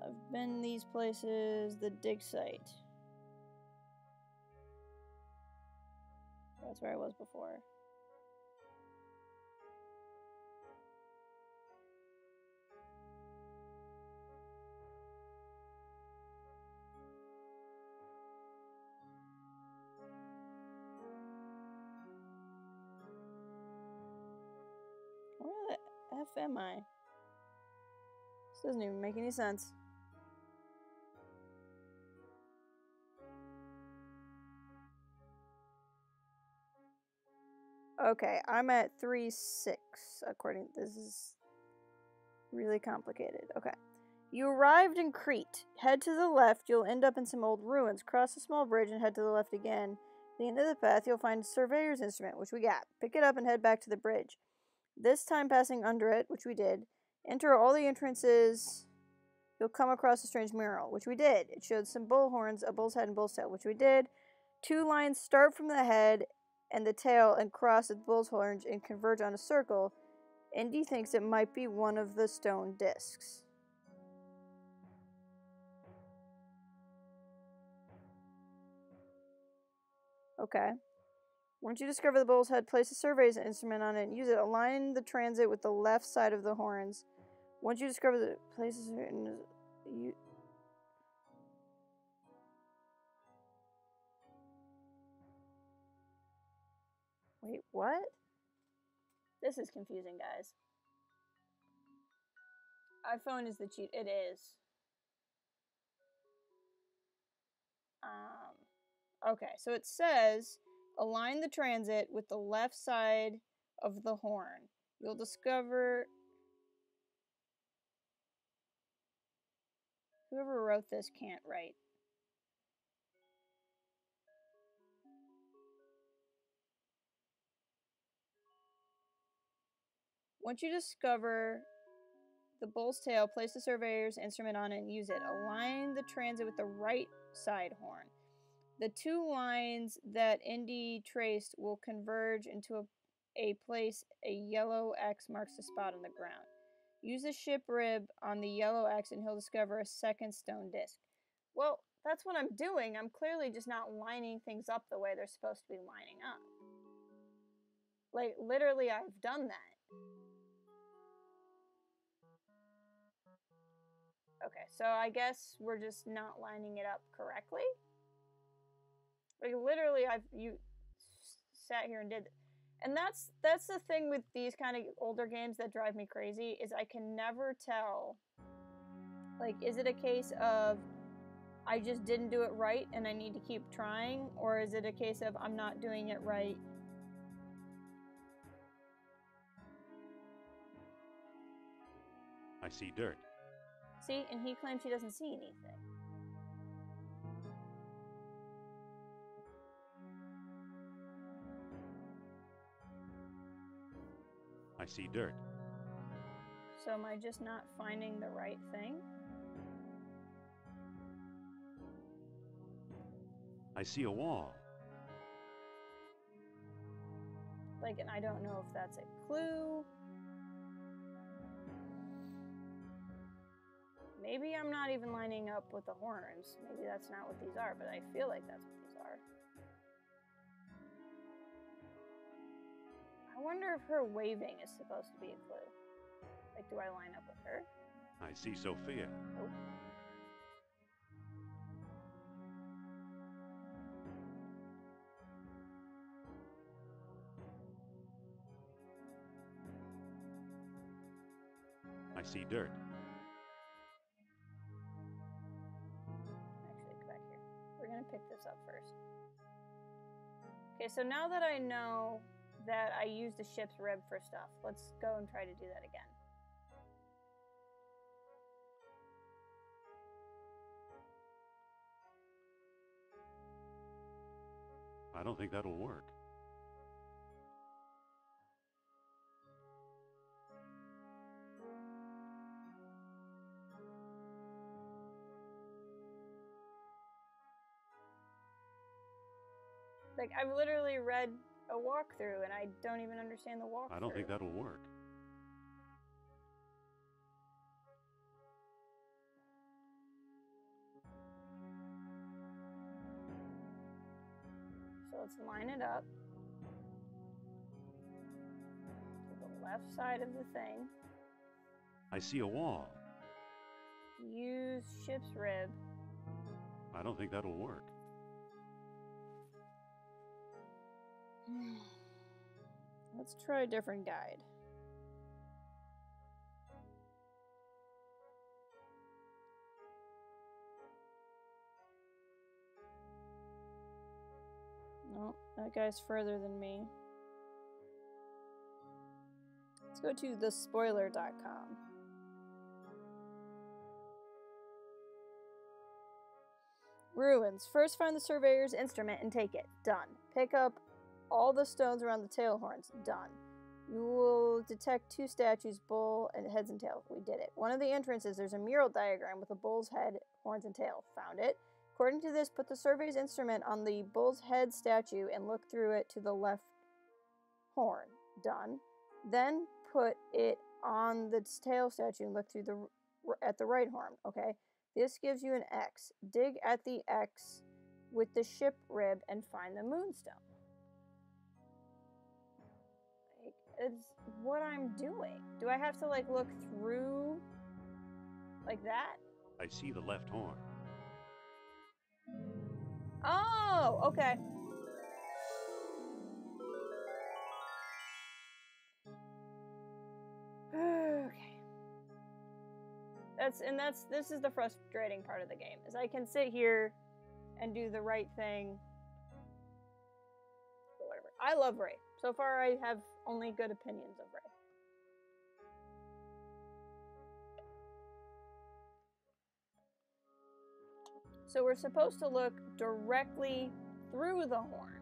I've been these places. The dig site. That's where I was before. Where the F am I? This doesn't even make any sense. Okay, I'm at 3-6, according. This is really complicated. Okay. You arrived in Crete. Head to the left, you'll end up in some old ruins. Cross a small bridge and head to the left again. At the end of the path, you'll find a surveyor's instrument, which we got. Pick it up and head back to the bridge. This time passing under it, which we did. Enter all the entrances. You'll come across a strange mural, which we did. It showed some bull horns, a bull's head, and bull's tail, which we did. 2 lines start from the head and the tail and cross at the bull's horns and converge on a circle. Indy thinks it might be one of the stone discs. Okay. Once you discover the bull's head, place a survey's instrument on it and use it. Align the transit with the left side of the horns. Once you discover the places, you. Wait, what? This is confusing, guys. iPhone is the cheat. It is. Okay, so it says align the transit with the left side of the horn. You'll discover. Whoever wrote this can't write. Once you discover the bull's tail, place the surveyor's instrument on it and use it. Align the transit with the right side horn. The 2 lines that Indy traced will converge into a place. A yellow X marks the spot on the ground. Use the ship rib on the yellow X and he'll discover a second stone disc. Well, that's what I'm doing. I'm clearly just not lining things up the way they're supposed to be lining up. Like, literally, I've done that. Okay, so I guess we're just not lining it up correctly? Like, literally, you sat here and did it. And that's the thing with these kind of older games that drive me crazy, is I can never tell. Like, is it a case of I just didn't do it right and I need to keep trying? Or is it a case of I'm not doing it right? I see dirt. See? And he claims he doesn't see anything. I see dirt. So am I just not finding the right thing? I see a wall. Like, and I don't know if that's a clue. Maybe I'm not even lining up with the horns. Maybe that's not what these are, but I feel like that's what these are. I wonder if her waving is supposed to be a clue. Like, do I line up with her? I see Sophia. Nope. I see dirt. Actually, go back here. We're gonna pick this up first. Okay, so now that I know that I used the ship's rib for stuff. Let's go and try to do that again. I don't think that'll work. Like, I've literally read a walkthrough and I don't even understand the walkthrough. I don't think that'll work. So let's line it up to the left side of the thing. I see a wall. Use ship's rib. I don't think that'll work. Let's try a different guide. No, that guy's further than me. Let's go to thespoiler.com. Ruins. First find the surveyor's instrument and take it. Done. Pick up all the stones around the tail horns. Done. You will detect 2 statues, bull and heads and tails. We did it. One of the entrances, there's a mural diagram with a bull's head, horns, and tail. Found it. According to this, put the surveyor's instrument on the bull's head statue and look through it to the left horn. Done. Then put it on the tail statue and look through at the right horn. Okay. This gives you an X. Dig at the X with the ship rib and find the moonstone. Like, it's what I'm doing. Do I have to like look through like that? I see the left horn. Oh, okay. Okay. This is the frustrating part of the game, is I can sit here and do the right thing. But whatever. I love Ray. So far I have only good opinions of Ray. So we're supposed to look directly through the horn.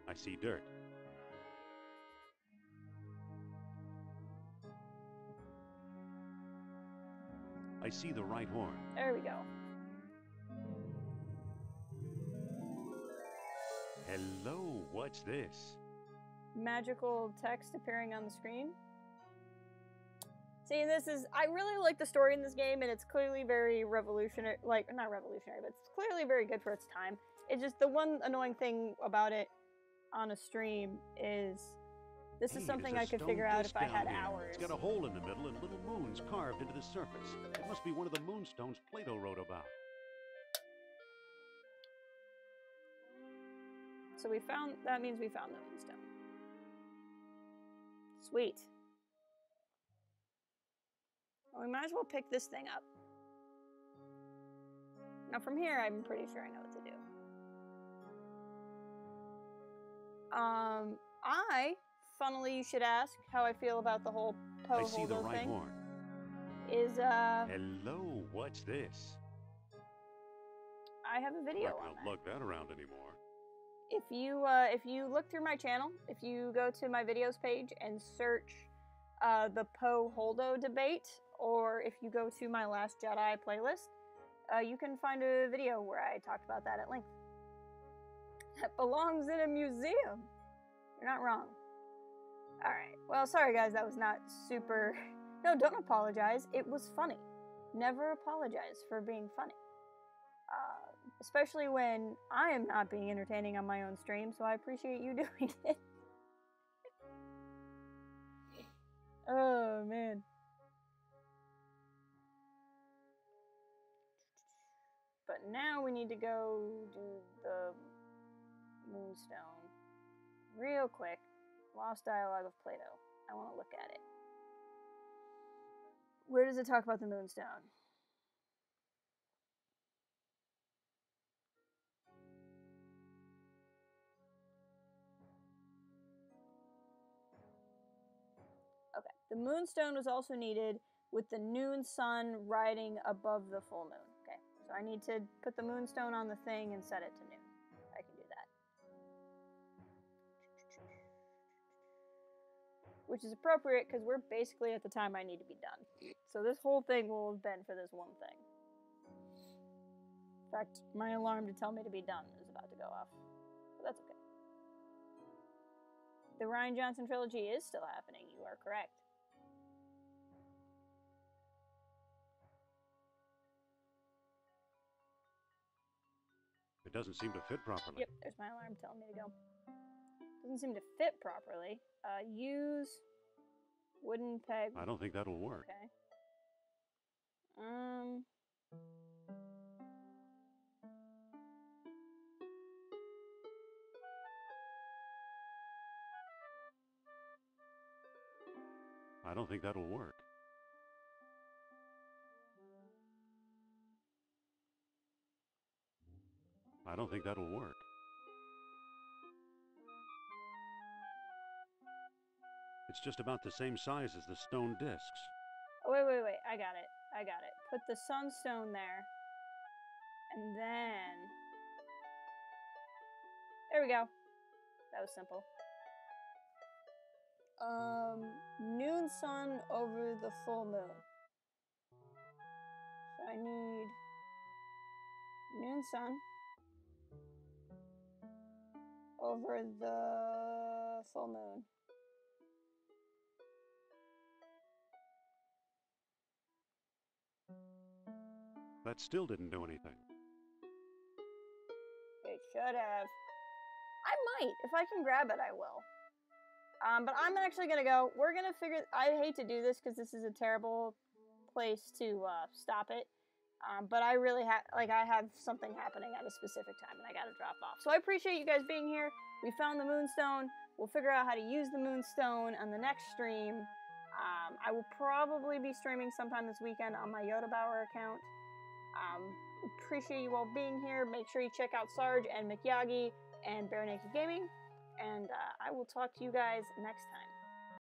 I see dirt. I see the right horn. There we go. Hello, what's this? Magical text appearing on the screen. See, I really like the story in this game, and it's clearly very revolutionary, like, not revolutionary, but it's clearly very good for its time. It's just the one annoying thing about it on a stream is this is something I could figure out if I had hours. It's got a hole in the middle and little moons carved into the surface. It must be one of the moonstones Plato wrote about. So that means we found the moonstone. Sweet. Well, we might as well pick this thing up. Now from here, I'm pretty sure I know what to do. Funnily, you should ask how I feel about the whole Poe I see the Holdo right thing. horn. Hello, what's this? I have a video I'm on not that. gonna lug that around anymore. If you look through my channel, if you go to my videos page and search the Poe Holdo debate, or if you go to my Last Jedi playlist, you can find a video where I talked about that at length. That belongs in a museum. You're not wrong. Alright, well, sorry guys, that was not super... No, don't apologize. It was funny. Never apologize for being funny. Especially when I am not being entertaining on my own stream, so I appreciate you doing it. Oh, man. But now we need to go do the moonstone real quick. Lost Dialogue of Plato. I want to look at it. Where does it talk about the moonstone? The moonstone was also needed with the noon sun riding above the full moon. Okay, so I need to put the moonstone on the thing and set it to noon. I can do that. Which is appropriate because we're basically at the time I need to be done. So this whole thing will have been for this one thing. In fact, my alarm to tell me to be done is about to go off. But that's okay. The Rian Johnson trilogy is still happening. You are correct. It doesn't seem to fit properly. Yep, there's my alarm telling me to go. Doesn't seem to fit properly. Use wooden peg. I don't think that'll work. Okay. I don't think that'll work. I don't think that'll work. It's just about the same size as the stone discs. Oh, wait. I got it. Put the sunstone there. And then... There we go. That was simple. Noon sun over the full moon. So I need noon sun over the full moon. That still didn't do anything. It should have. I might. If I can grab it, I will. But I'm actually going to go. We're going to figure... I hate to do this because this is a terrible place to stop it. But I really have... I have something happening at a specific time and I got to drop off. So I appreciate you guys being here. We found the moonstone. We'll figure out how to use the moonstone on the next stream. I will probably be streaming sometime this weekend on my Yoda Bauer account. Appreciate you all being here. Make sure you check out Sarge and Mikyagi and Bare Naked Gaming. And I will talk to you guys next time.